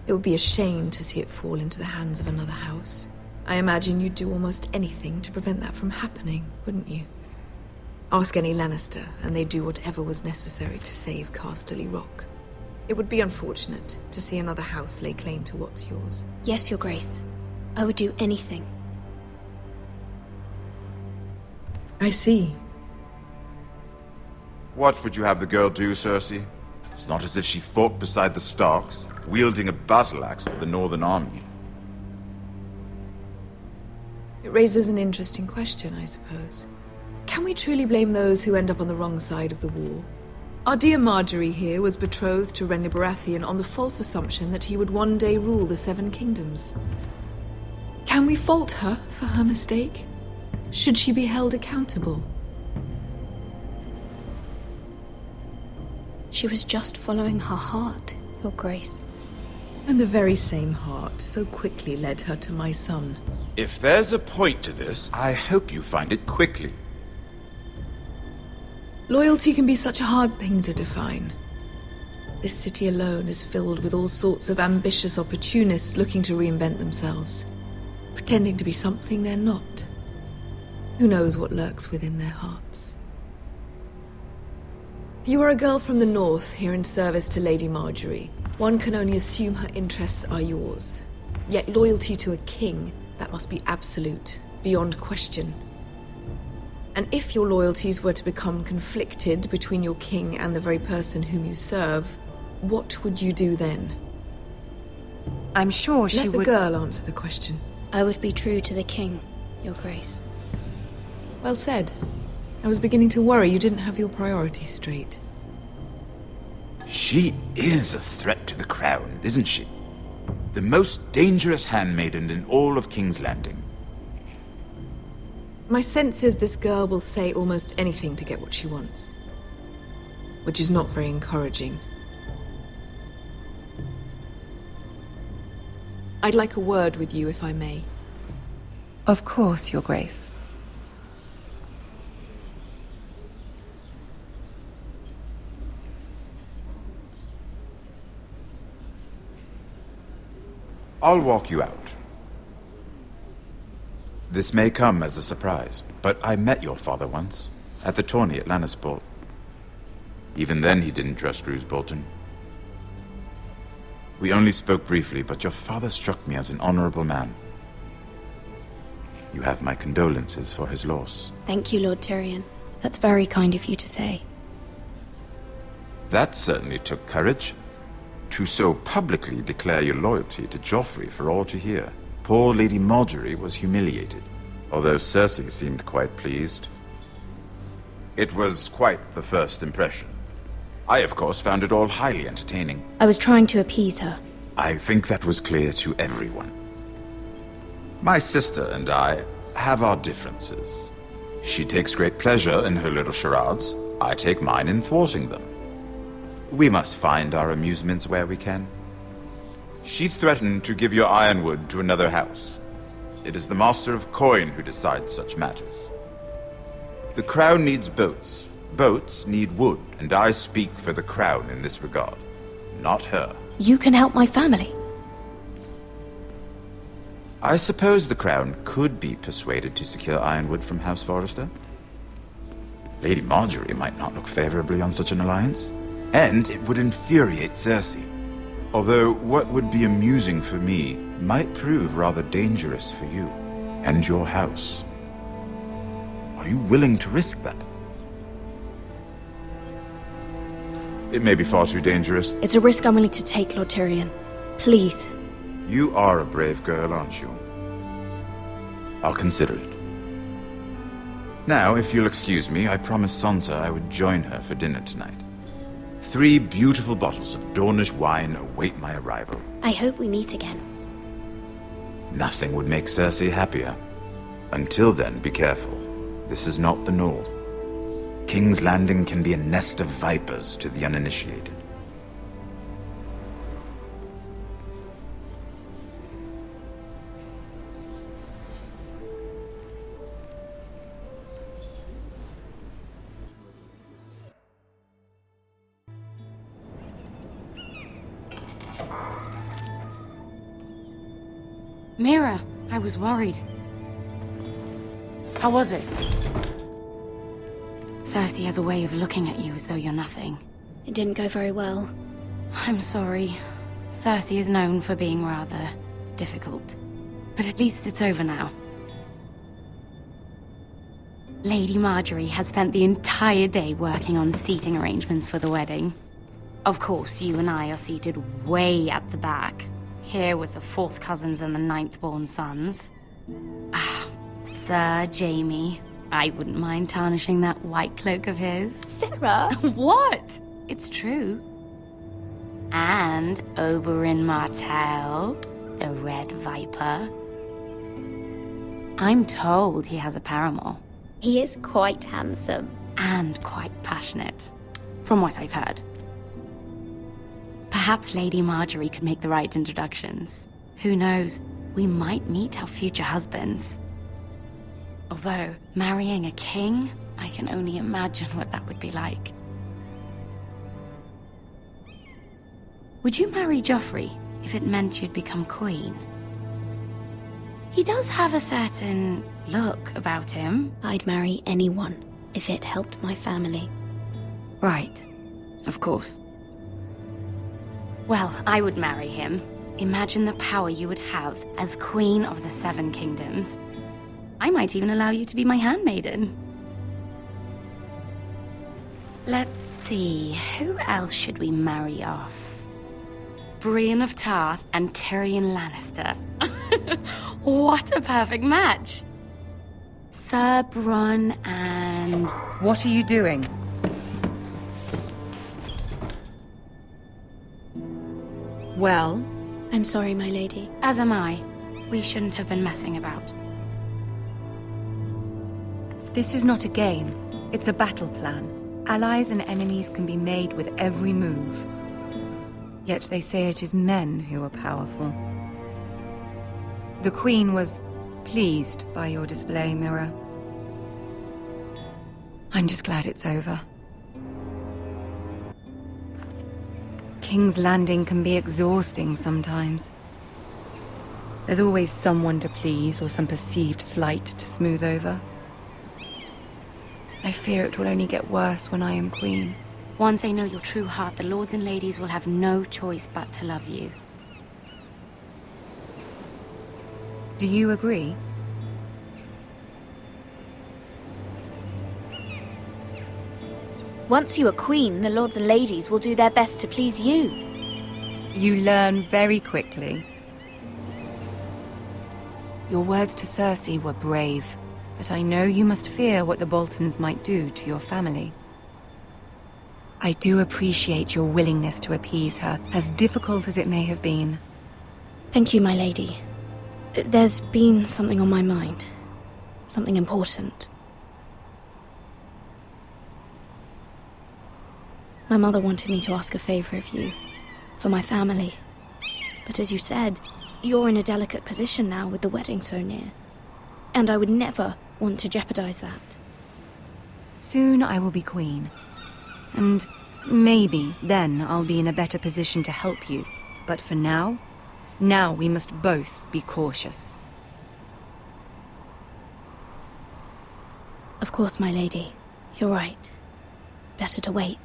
It would be a shame to see it fall into the hands of another house. I imagine you'd do almost anything to prevent that from happening, wouldn't you? Ask any Lannister, and they'd do whatever was necessary to save Casterly Rock. It would be unfortunate to see another house lay claim to what's yours.
Yes, Your Grace. I would do anything.
I see.
What would you have the girl do, Cersei? It's not as if she fought beside the Starks, wielding a battle axe for the Northern Army.
It raises an interesting question, I suppose. Can we truly blame those who end up on the wrong side of the war? Our dear Marjorie here was betrothed to Renly Baratheon on the false assumption that he would one day rule the Seven Kingdoms. Can we fault her for her mistake? Should she be held accountable?
She was just following her heart, Your Grace.
And the very same heart so quickly led her to my son.
If there's a point to this, I hope you find it quickly.
Loyalty can be such a hard thing to define. This city alone is filled with all sorts of ambitious opportunists looking to reinvent themselves, pretending to be something they're not. Who knows what lurks within their hearts? You are a girl from the north here in service to Lady Marjorie. One can only assume her interests are yours. Yet loyalty to a king, that must be absolute, beyond question. And if your loyalties were to become conflicted between your king and the very person whom you serve, what would you do then?
I'm sure she would...
Let the girl answer the question.
I would be true to the king, Your Grace.
Well said. I was beginning to worry you didn't have your priorities straight.
She is a threat to the crown, isn't she? The most dangerous handmaiden in all of King's Landing.
My sense is this girl will say almost anything to get what she wants. Which is not very encouraging. I'd like a word with you, if I may.
Of course, Your Grace.
I'll walk you out. This may come as a surprise, but I met your father once, at the tourney at Lannisport. Even then he didn't trust Roose Bolton. We only spoke briefly, but your father struck me as an honorable man, You have my condolences for his loss.
Thank you, Lord Tyrion. That's very kind of you to say.
That certainly took courage. To so publicly declare your loyalty to Joffrey for all to hear. Poor Lady Marjorie was humiliated, although Cersei seemed quite pleased. It was quite the first impression. I, of course, found it all highly entertaining.
I was trying to appease her.
I think that was clear to everyone. My sister and I have our differences. She takes great pleasure in her little charades. I take mine in thwarting them. We must find our amusements where we can. She threatened to give your ironwood to another house. It is the Master of Coin who decides such matters. The Crown needs boats. Boats need wood, and I speak for the Crown in this regard, not her.
You can help my family.
I suppose the Crown could be persuaded to secure ironwood from House Forrester. Lady Marjorie might not look favorably on such an alliance, and it would infuriate Cersei. Although what would be amusing for me might prove rather dangerous for you and your house. Are you willing to risk that? It may be far too dangerous.
It's a risk I'm willing to take, Lord Tyrion. Please.
You are a brave girl, aren't you? I'll consider it. Now, if you'll excuse me, I promised Sansa I would join her for dinner tonight. 3 beautiful bottles of Dornish wine await my arrival.
I hope we meet again.
Nothing would make Cersei happier. Until then, be careful. This is not the North. King's Landing can be a nest of vipers to the uninitiated.
Mira, I was worried. How was it? Cersei has a way of looking at you as though you're nothing.
It didn't go very well.
I'm sorry. Cersei is known for being rather difficult. But at least it's over now. Lady Marjorie has spent the entire day working on seating arrangements for the wedding. Of course, you and I are seated way at the back, here with the 4th cousins and the 9th-born sons. Ah, Sir Jaime. I wouldn't mind tarnishing that white cloak of his.
Sarah!
What? It's true. And Oberyn Martell, the Red Viper. I'm told he has a paramour.
He is quite handsome.
And quite passionate, from what I've heard. Perhaps Lady Marjorie could make the right introductions. Who knows? We might meet our future husbands. Although, marrying a king, I can only imagine what that would be like. Would you marry Joffrey if it meant you'd become queen? He does have a certain look about him.
I'd marry anyone if it helped my family.
Right. Of course. Well, I would marry him. Imagine the power you would have as Queen of the 7 Kingdoms. I might even allow you to be my handmaiden. Let's see, who else should we marry off? Brienne of Tarth and Tyrion Lannister. What a perfect match! Sir Bronn and...
What are you doing? Well?
I'm sorry, my lady.
As am I. We shouldn't have been messing about.
This is not a game. It's a battle plan. Allies and enemies can be made with every move. Yet they say it is men who are powerful. The Queen was pleased by your display, Mira. I'm just glad it's over. King's Landing can be exhausting sometimes. There's always someone to please or some perceived slight to smooth over. I fear it will only get worse when I am queen.
Once they know your true heart, the lords and ladies will have no choice but to love you.
Do you agree?
Once you are queen, the lords and ladies will do their best to please you.
You learn very quickly. Your words to Cersei were brave, but I know you must fear what the Boltons might do to your family. I do appreciate your willingness to appease her, as difficult as it may have been.
Thank you, my lady. There's been something on my mind. Something important. My mother wanted me to ask a favor of you. For my family. But as you said, you're in a delicate position now with the wedding so near. And I would never want to jeopardize that.
Soon I will be queen. And maybe then I'll be in a better position to help you. But for now we must both be cautious.
Of course, my lady. You're right. Better to wait.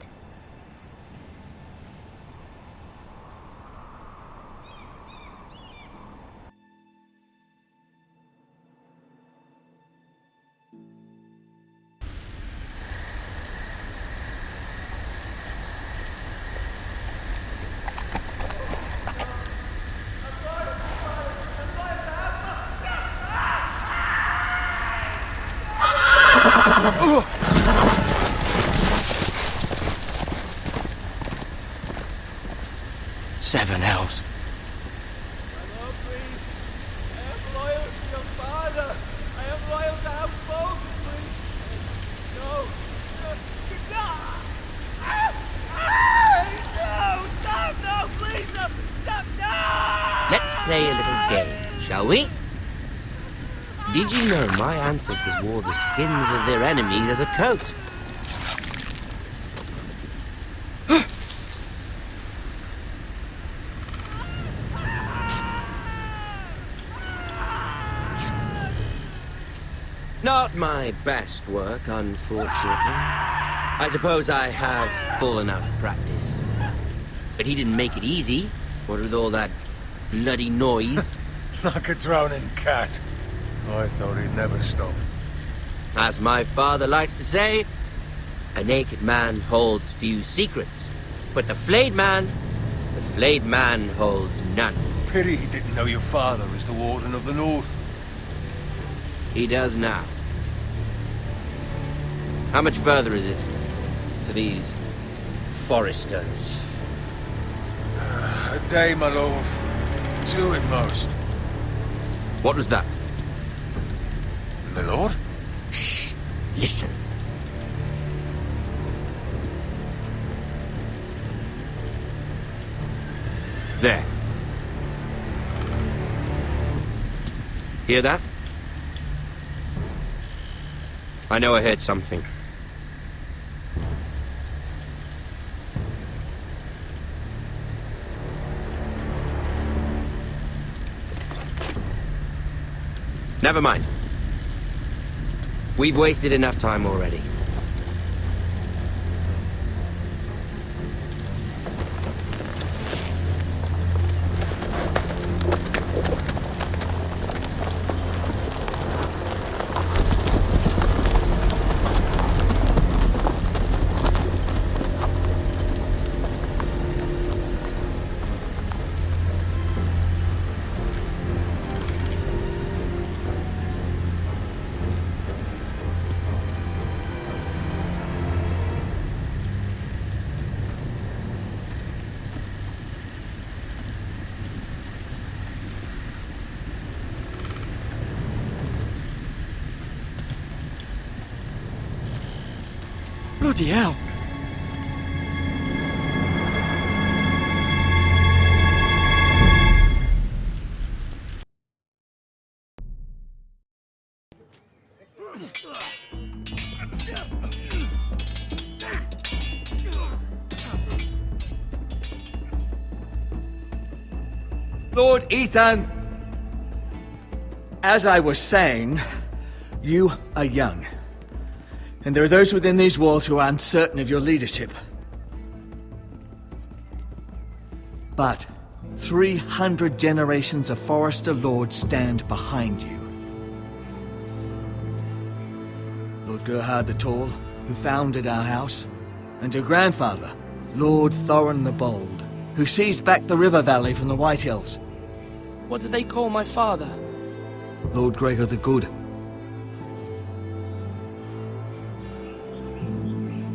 Seven hells.
Let's play a little game, shall we? Did you know my ancestors wore the skins of their enemies as a coat? Not my best work, unfortunately. I suppose I have fallen out of practice. But he didn't make it easy, what with all that bloody noise.
Like a drowning cat. I thought he'd never stop.
As my father likes to say, a naked man holds few secrets. But the flayed man holds none.
Pity he didn't know your father is the Warden of the North.
He does now. How much further is it to these foresters?
A day, my lord. 2 at most.
What was that?
My lord?
Shh! Listen. There. Hear that? I know I heard something. Never mind. We've wasted enough time already.
Bloody hell. Lord Ethan, as I was saying, you are young. And there are those within these walls who are uncertain of your leadership. But 300 generations of Forester Lords stand behind you. Lord Gerhard the Tall, who founded our house, and your grandfather, Lord Thorin the Bold, who seized back the river valley from the White Hills.
What did they call my father?
Lord Gregor the Good.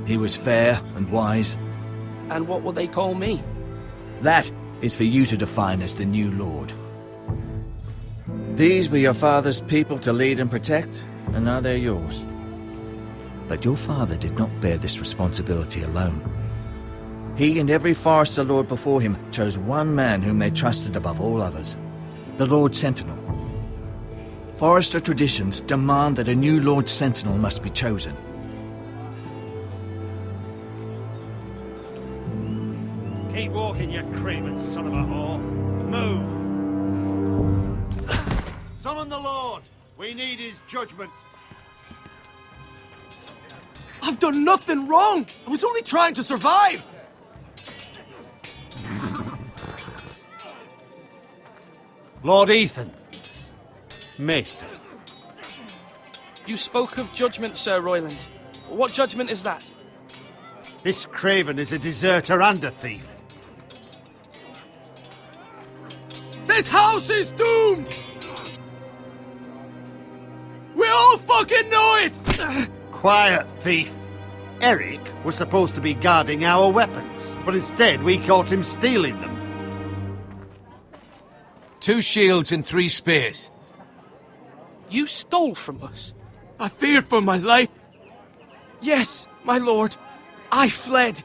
He was fair and wise.
And what will they call me?
That is for you to define as the new lord. These were your father's people to lead and protect, and now they're yours. But your father did not bear this responsibility alone. He and every Forester Lord before him chose one man whom they trusted above all others, the Lord Sentinel. Forester traditions demand that a new Lord Sentinel must be chosen.
Keep walking, you craven son of a whore. Move! Summon the Lord! We need his judgment.
I've done nothing wrong! I was only trying to survive!
Lord Ethan. Maester.
You spoke of judgment, Sir Royland. What judgment is that?
This craven is a deserter and a thief.
This house is doomed! We all fucking know it!
Quiet, thief. Eric was supposed to be guarding our weapons, but instead we caught him stealing them.
2 shields and 3 spears.
You stole from us?
I feared for my life. Yes, my lord. I fled.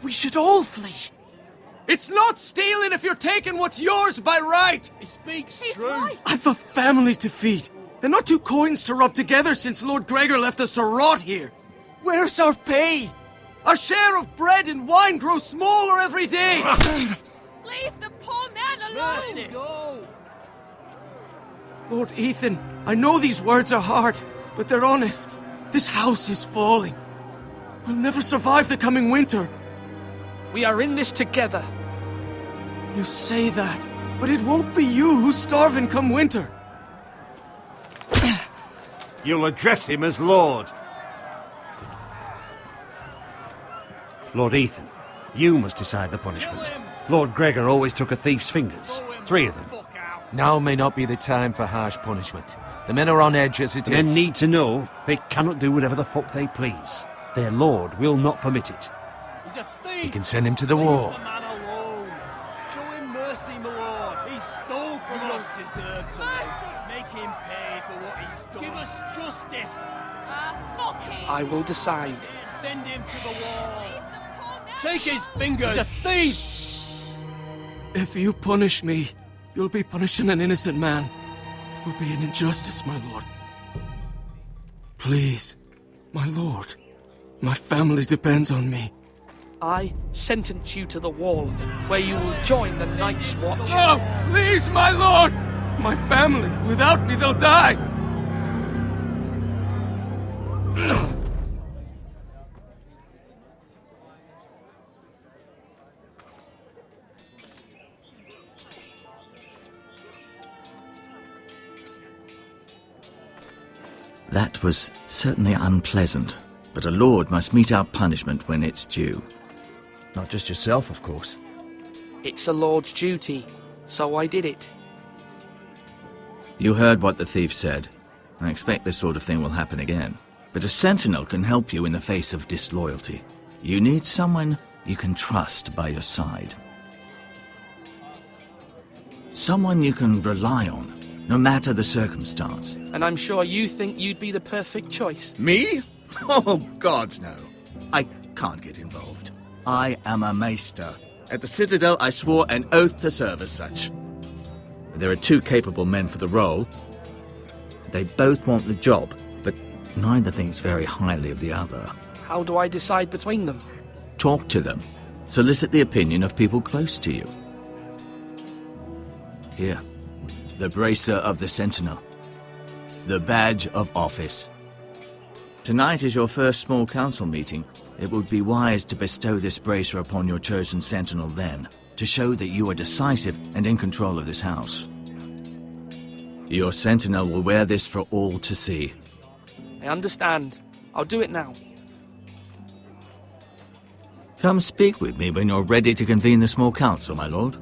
We should all flee. It's not stealing if you're taking what's yours by right.
He speaks
true. Right. I've a family to feed, and not 2 coins to rub together since Lord Gregor left us to rot here. Where's our pay? Our share of bread and wine grows smaller every day.
Leave the poor man alone!
Mercy. Go!
Lord Ethan, I know these words are hard, but they're honest. This house is falling. We'll never survive the coming winter.
We are in this together.
You say that, but it won't be you who's starving come winter.
You'll address him as Lord. Lord Ethan, you must decide the punishment. Lord Gregor always took a thief's fingers. 3 of them.
Now may not be the time for harsh punishment. The men are on edge as it
The
is.
men need to know they cannot do whatever the fuck they please. Their lord will not permit it.
He's a thief!
You can send him to the wall.
Leave the man alone. Show him mercy, my lord. He stole from us. He don't deserve to live. Make him pay for what he's done. Give us justice.
Not him.
I will decide.
Send him to the wall. Take his fingers. He's a thief!
If you punish me, you'll be punishing an innocent man. It will be an injustice, my lord. Please, my lord. My family depends on me.
I sentence you to the wall, where you will join the Night's Watch.
No! Please, my lord! My family, without me, they'll die!
That was certainly unpleasant, but a lord must mete out punishment when it's due. Not just yourself, of course.
It's a lord's duty, so I did it.
You heard what the thief said. I expect this sort of thing will happen again. But a sentinel can help you in the face of disloyalty. You need someone you can trust by your side. Someone you can rely on, no matter the circumstance.
And I'm sure you think you'd be the perfect choice.
Me? Oh, gods no. I can't get involved. I am a maester. At the Citadel, I swore an oath to serve as such. There are 2 capable men for the role. They both want the job, but neither thinks very highly of the other.
How do I decide between them?
Talk to them. Solicit the opinion of people close to you. Here, the bracer of the Sentinel. The badge of office. Tonight is your first small council meeting. It would be wise to bestow this bracer upon your chosen sentinel then, to show that you are decisive and in control of this house. Your sentinel will wear this for all to see.
I understand. I'll do it now.
Come speak with me when you're ready to convene the small council, my lord.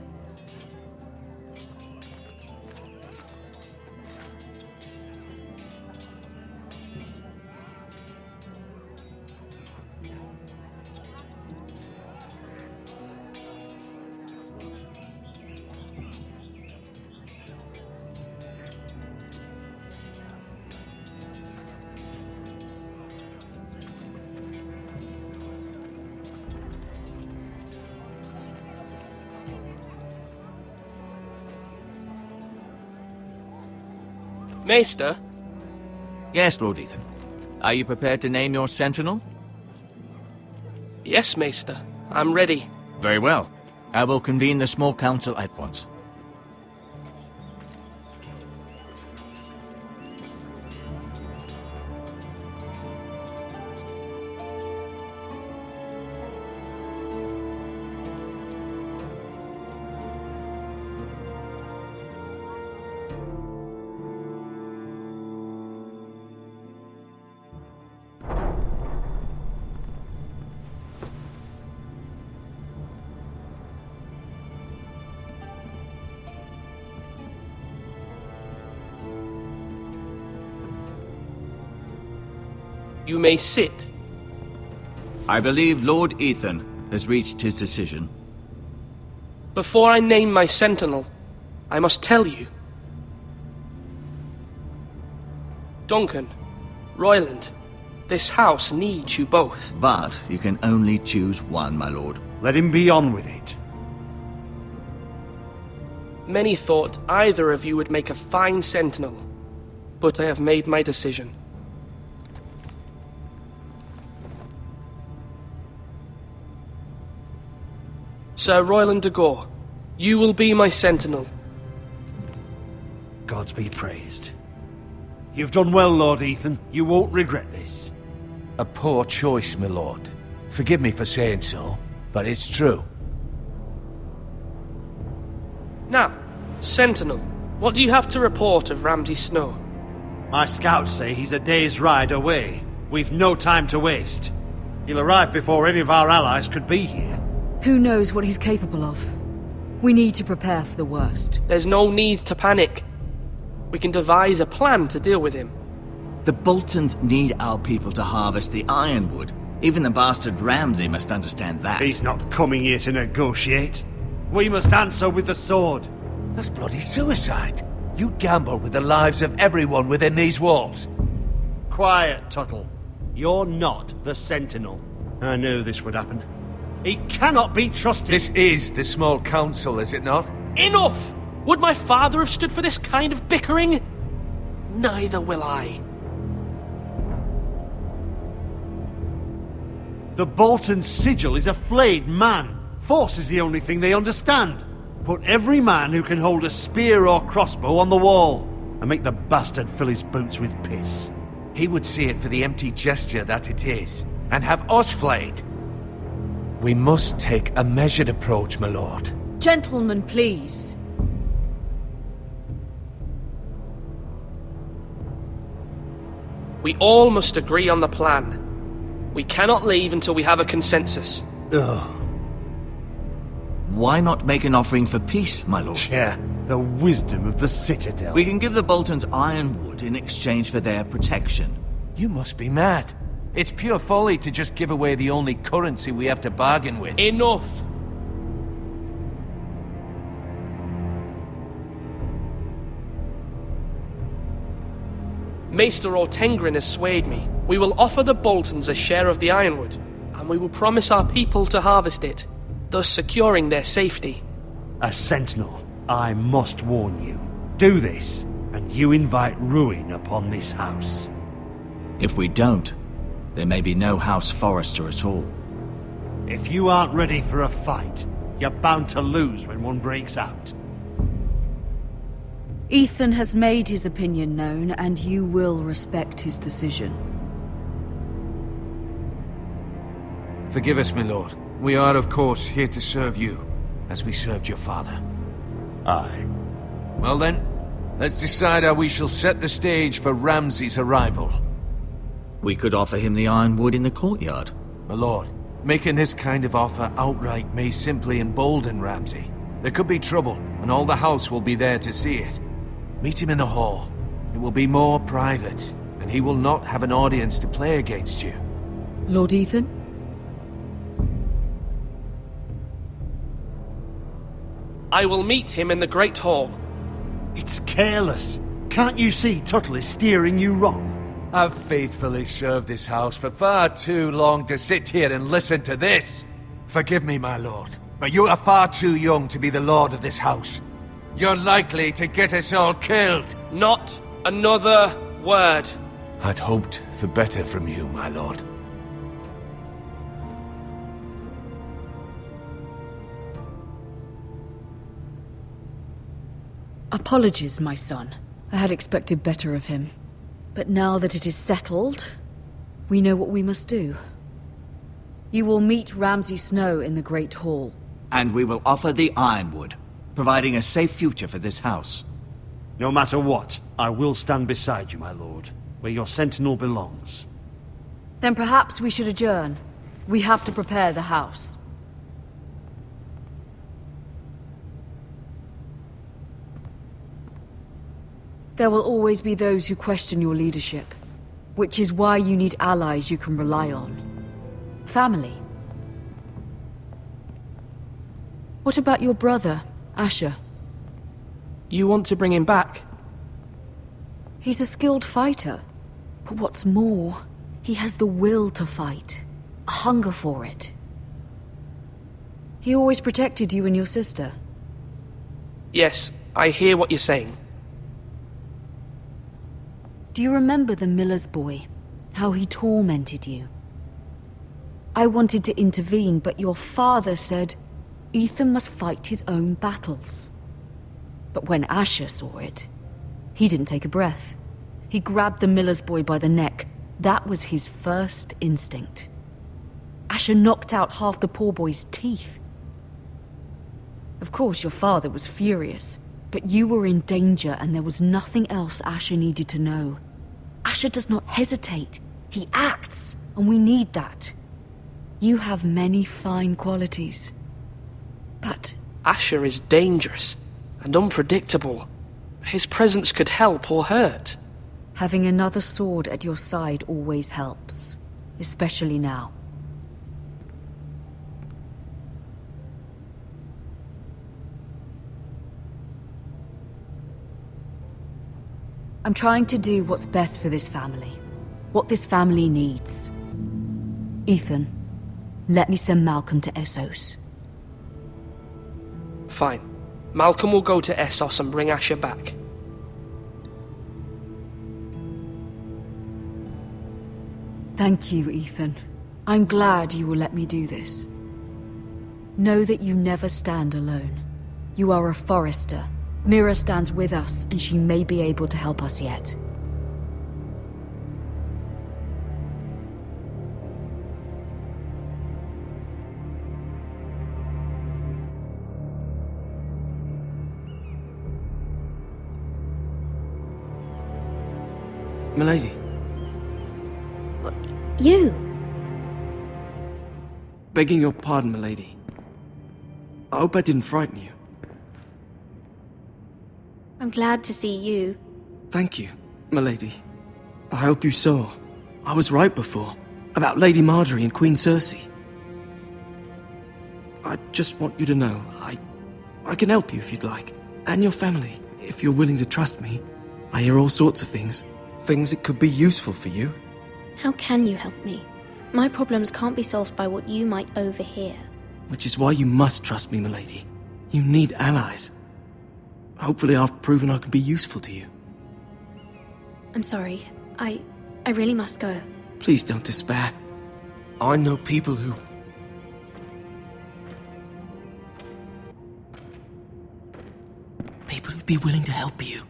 Maester?
Yes, Lord Ethan. Are you prepared to name your sentinel?
Yes, Maester. I'm ready.
Very well. I will convene the small council at once.
You may sit.
I believe Lord Ethan has reached his decision.
Before I name my sentinel, I must tell you. Duncan, Royland, this house needs you both.
But you can only choose one, my lord.
Let him be on with it.
Many thought either of you would make a fine sentinel, but I have made my decision. Sir Royland de Gore, you will be my sentinel.
Gods be praised. You've done well, Lord Ethan. You won't regret this.
A poor choice, my lord. Forgive me for saying so, but it's true.
Now, sentinel, what do you have to report of Ramsay Snow?
My scouts say he's a day's ride away. We've no time to waste. He'll arrive before any of our allies could be here.
Who knows what he's capable of? We need to prepare for the worst.
There's no need to panic. We can devise a plan to deal with him.
The Boltons need our people to harvest the ironwood. Even the bastard Ramsay must understand that.
He's not coming here to negotiate. We must answer with the sword.
That's bloody suicide. You gamble with the lives of everyone within these walls.
Quiet, Tuttle. You're not the Sentinel. I knew this would happen. He cannot be trusted.
This is the small council, is it not?
Enough! Would my father have stood for this kind of bickering? Neither will I.
The Bolton sigil is a flayed man. Force is the only thing they understand. Put every man who can hold a spear or crossbow on the wall, and make the bastard fill his boots with piss.
He would see it for the empty gesture that it is, and have us flayed. We must take a measured approach, my lord.
Gentlemen, please.
We all must agree on the plan. We cannot leave until we have a consensus.
Ugh.
Why not make an offering for peace, my lord?
Yeah, the wisdom of the Citadel.
We can give the Boltons ironwood in exchange for their protection.
You must be mad. It's pure folly to just give away the only currency we have to bargain with.
Enough! Maester Ortengrin has swayed me. We will offer the Boltons a share of the ironwood, and we will promise our people to harvest it, thus securing their safety.
As Sentinel, I must warn you. Do this, and you invite ruin upon this house.
If we don't, there may be no House Forrester at all.
If you aren't ready for a fight, you're bound to lose when one breaks out.
Ethan has made his opinion known, and you will respect his decision.
Forgive us, my lord. We are, of course, here to serve you, as we served your father.
Aye.
Well then, let's decide how we shall set the stage for Ramsay's arrival.
We could offer him the ironwood in the courtyard.
My lord, Making this kind of offer outright may simply embolden Ramsay. There could be trouble, and all the house will be there to see it. Meet him in the hall. It will be more private, and he will not have an audience to play against you.
Lord Ethan?
I will meet him in the Great Hall.
It's careless. Can't you see Tuttle is steering you wrong?
I've faithfully served this house for far too long to sit here and listen to this.
Forgive me, my lord, but you are far too young to be the lord of this house. You're likely to get us all killed.
Not another word.
I'd hoped for better from you, my lord.
Apologies, my son. I had expected better of him. But now that it is settled, we know what we must do. You will meet Ramsay Snow in the Great Hall.
And we will offer the Ironwood, providing a safe future for this house.
No matter what, I will stand beside you, my lord, where your sentinel belongs.
Then perhaps we should adjourn. We have to prepare the house. There will always be those who question your leadership, which is why you need allies you can rely on. Family. What about your brother, Asher?
You want to bring him back?
He's a skilled fighter. But what's more, he has the will to fight. A hunger for it. He always protected you and your sister.
Yes, I hear what you're saying.
Do you remember the miller's boy? How he tormented you? I wanted to intervene, but your father said Ethan must fight his own battles. But when Asher saw it, he didn't take a breath. He grabbed the miller's boy by the neck. That was his first instinct. Asher knocked out half the poor boy's teeth. Of course, your father was furious, but you were in danger and there was nothing else Asher needed to know. Asher does not hesitate. He acts, and we need that. You have many fine qualities. But
Asher is dangerous and unpredictable. His presence could help or hurt.
having another sword at your side always helps, especially now. I'm trying to do what's best for this family. What this family needs. Ethan, let me send Malcolm to Essos.
Fine. Malcolm will go to Essos and bring Asher back.
Thank you, Ethan. I'm glad you will let me do this. Know that you never stand alone. You are a Forrester. Mira stands with us, and she may be able to help us yet.
Milady.
You?
Begging your pardon, milady. I hope I didn't frighten you.
I'm glad to see you.
Thank you, milady. I hope you saw. I was right before. About Lady Marjorie and Queen Cersei. I just want you to know, I can help you if you'd like. And your family, if you're willing to trust me. I hear all sorts of things. Things that could be useful for you.
How can you help me? My problems can't be solved by what you might overhear.
Which is why you must trust me, milady. You need allies. Hopefully I've proven I can be useful to you.
I'm sorry. I really must go.
Please don't despair. I know people who... People who'd be willing to help you.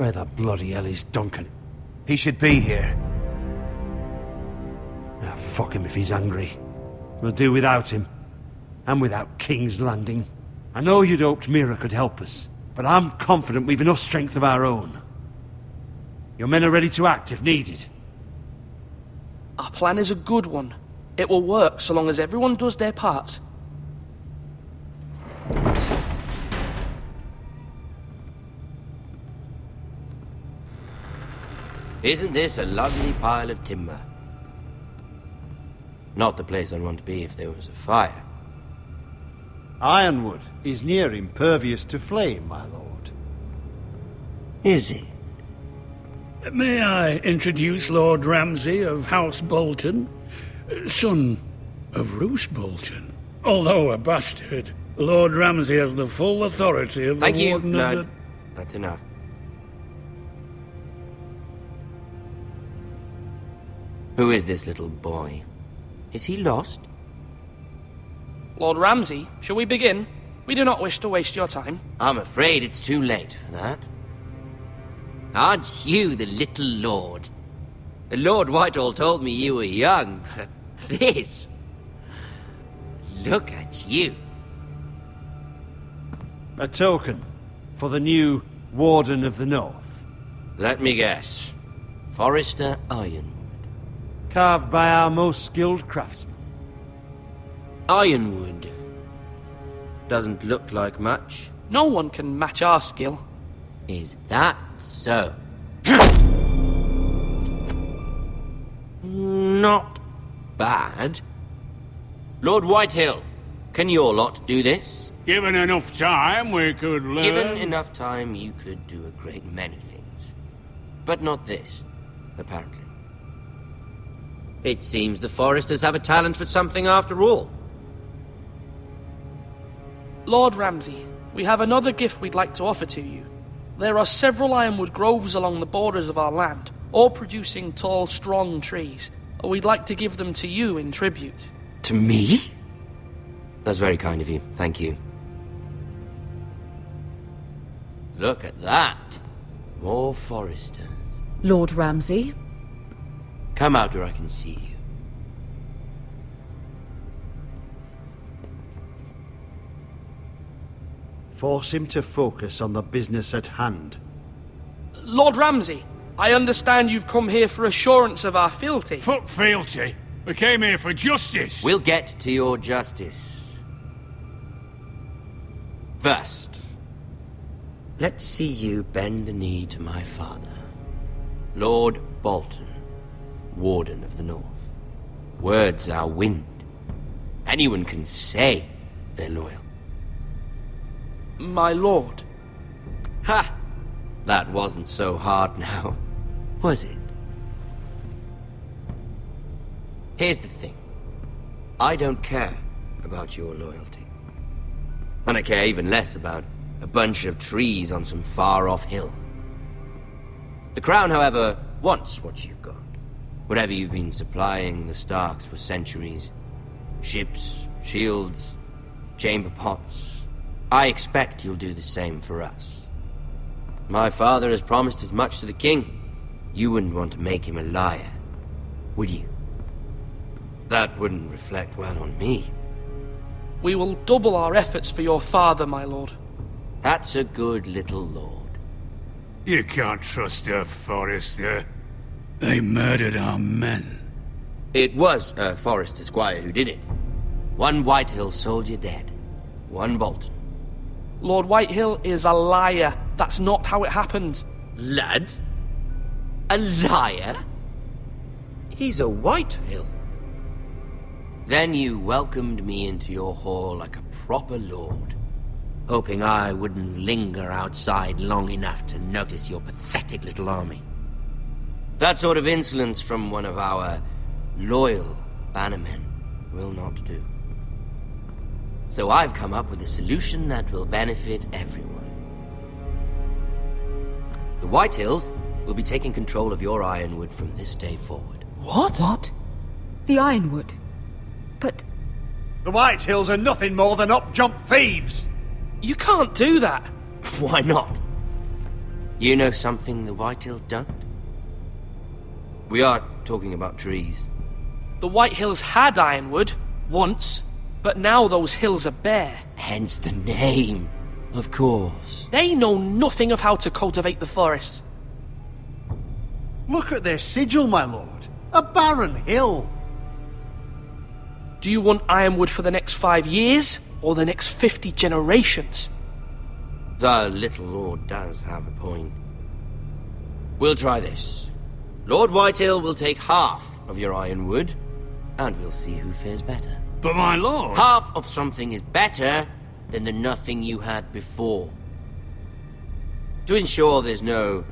Where the bloody hell is Duncan?
He should be here.
Ah, fuck him if he's angry. We'll do without him. And without King's Landing. I know you'd hoped Mira could help us, but I'm confident we've enough strength of our own. Your men are ready to act if needed.
Our plan is a good one. It will work so long as everyone does their part.
Isn't this a lovely pile of timber? Not the place I'd want to be if there was a fire.
Ironwood is near impervious to flame, my lord.
Is it?
May I introduce Lord Ramsay of House Bolton, son of Roose Bolton? Although a bastard, Lord Ramsay has the full authority of the
Thank you,
Warden
lad.
of the...
That's enough. Who is this little boy? Is he lost?
Lord Ramsay, shall we begin? We do not wish to waste your time.
I'm afraid it's too late for that. Aren't you the little lord? Lord Whitehall told me you were young, but this... Look at you.
A token for the new Warden of the North.
Let me guess. Forrester Ironwood.
Carved by our most skilled craftsmen.
Ironwood. Doesn't look like much.
No one can match our skill.
Is that so? Not bad. Lord Whitehill, can your lot do this?
Given enough time, we could learn...
Given enough time, you could do a great many things. But not this, apparently. It seems the Foresters have a talent for something after all.
Lord Ramsay, we have another gift we'd like to offer to you. There are several ironwood groves along the borders of our land, all producing tall, strong trees. We'd like to give them to you in tribute.
To me? That's very kind of you, thank you. Look at that. More Foresters.
Lord Ramsay?
Come out where I can see you.
Force him to focus on the business at hand.
Lord Ramsay, I understand you've come here for assurance of our fealty.
Fuck fealty. We came here for justice.
We'll get to your justice. First, let's see you bend the knee to my father, Lord Bolton, Warden of the North. Words are wind. Anyone can say they're loyal.
My lord.
Ha! That wasn't so hard now, was it? Here's the thing. I don't care about your loyalty. And I care even less about a bunch of trees on some far-off hill. The Crown, however, wants what you've got. Whatever you've been supplying the Starks for centuries. Ships, shields, chamber pots. I expect you'll do the same for us. My father has promised as much to the king. You wouldn't want to make him a liar, would you? That wouldn't reflect well on me.
We will double our efforts for your father, my lord.
That's a good little lord.
You can't trust a Forester. They murdered our men.
It was a Forester squire who did it. One Whitehill soldier dead. One Bolton.
Lord Whitehill is a liar. That's not how it happened.
Lad? A liar? He's a Whitehill. Then you welcomed me into your hall like a proper lord, hoping I wouldn't linger outside long enough to notice your pathetic little army. That sort of insolence from one of our loyal bannermen will not do. So I've come up with a solution that will benefit everyone. The Whitehills will be taking control of your ironwood from this day forward.
What?
What? The Ironwood? But...
The Whitehills are nothing more than up-jump thieves!
You can't do that!
Why not? You know something the Whitehills don't? We are talking about trees.
The White Hills had ironwood, once, but now those hills are bare.
Hence the name, of course.
They know nothing of how to cultivate the forest.
Look at their sigil, my lord. A barren hill.
Do you want ironwood for the next 5 years, or the next 50 generations?
The little lord does have a point. We'll try this. Lord Whitehill will take half of your ironwood, and we'll see who fares better.
But my lord...
Half of something is better than the nothing you had before. To ensure there's no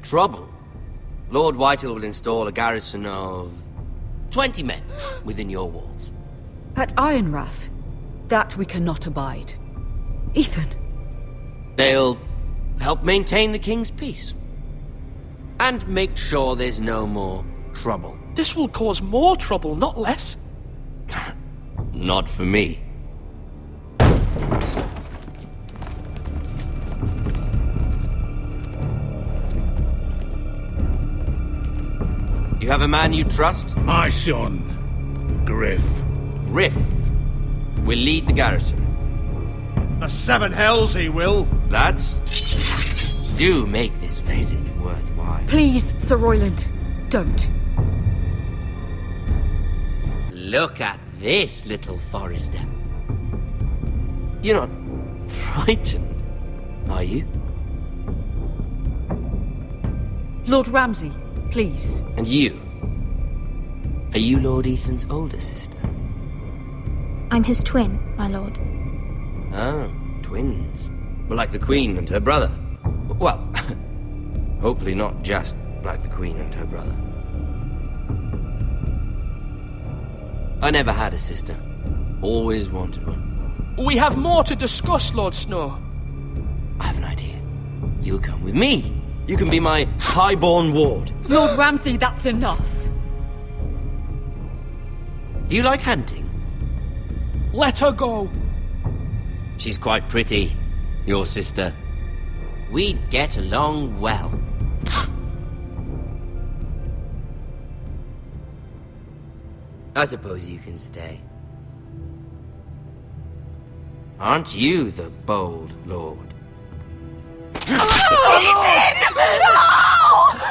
trouble, Lord Whitehill will install a garrison of 20 men within your walls.
At Ironrath, that we cannot abide. Ethan.
They'll help maintain the king's peace. And make sure there's no more trouble.
This will cause more trouble, not less.
Not for me. You have a man you trust?
My son, Griff.
Griff will lead the garrison.
The seven hells he will.
Lads, do make this visit worthwhile.
Please, Sir Royland, don't.
Look at this, little Forester. You're not frightened, are you?
Lord Ramsay, please.
And you? Are you Lord Ethan's older sister?
I'm his twin, my lord.
Oh, twins. Well, like the Queen and her brother. Well, hopefully not just like the Queen and her brother. I never had a sister. Always wanted one.
We have more to discuss, Lord Snow.
I have an idea. You'll come with me. You can be my highborn ward.
Lord Ramsay, that's enough.
Do you like hunting?
Let her go.
She's quite pretty, your sister. We'd get along well. I suppose you can stay. Aren't you the bold lord?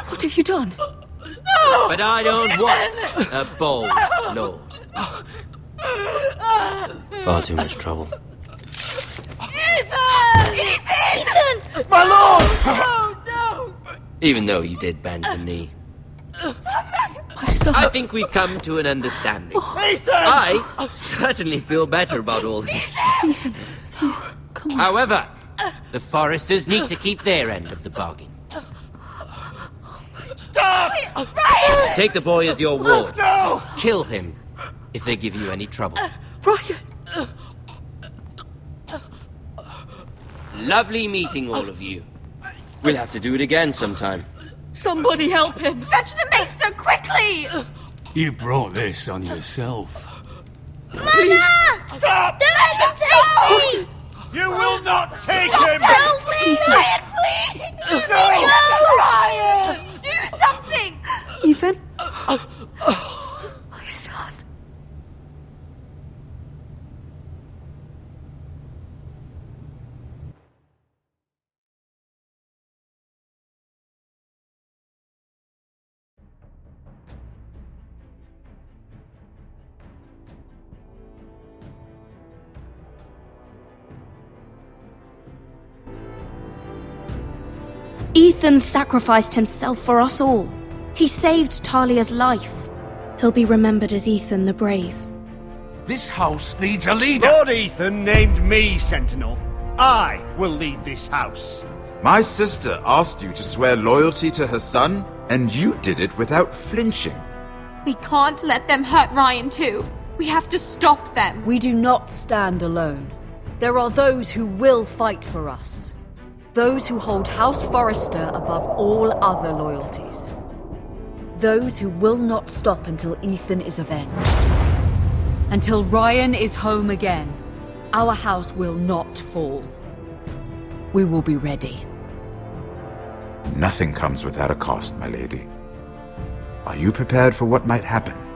What have you done?
But I don't want a bold lord. Far too much trouble.
Ethan!
My lord!
Oh, no!
Even though you did bend the knee.
My son.
I think we've come to an understanding.
Ethan!
I certainly feel better about all this.
Ethan, no, come on.
However, the Foresters need to keep their end of the bargain.
Stop! Ryan!
Take the boy as your ward.
No!
Kill him if they give you any trouble.
Ryan!
Lovely meeting all of you. We'll have to do it again sometime.
Somebody help him!
Fetch the maester quickly!
You brought this on yourself.
Mama! Stop! Don't let them take me!
You will not take him!
Help me! Ryan, please! No! Ryan! Do something!
Ethan? My son.
Ethan sacrificed himself for us all. He saved Talia's life. He'll be remembered as Ethan the Brave.
This house needs a leader.
Lord Ethan named me Sentinel. I will lead this house.
My sister asked you to swear loyalty to her son, and you did it without flinching.
We can't let them hurt Ryan too. We have to stop them.
We do not stand alone. There are those who will fight for us. Those who hold House Forrester above all other loyalties. Those who will not stop until Ethan is avenged. Until Ryan is home again, our house will not fall. We will be ready.
Nothing comes without a cost, my lady. Are you prepared for what might happen?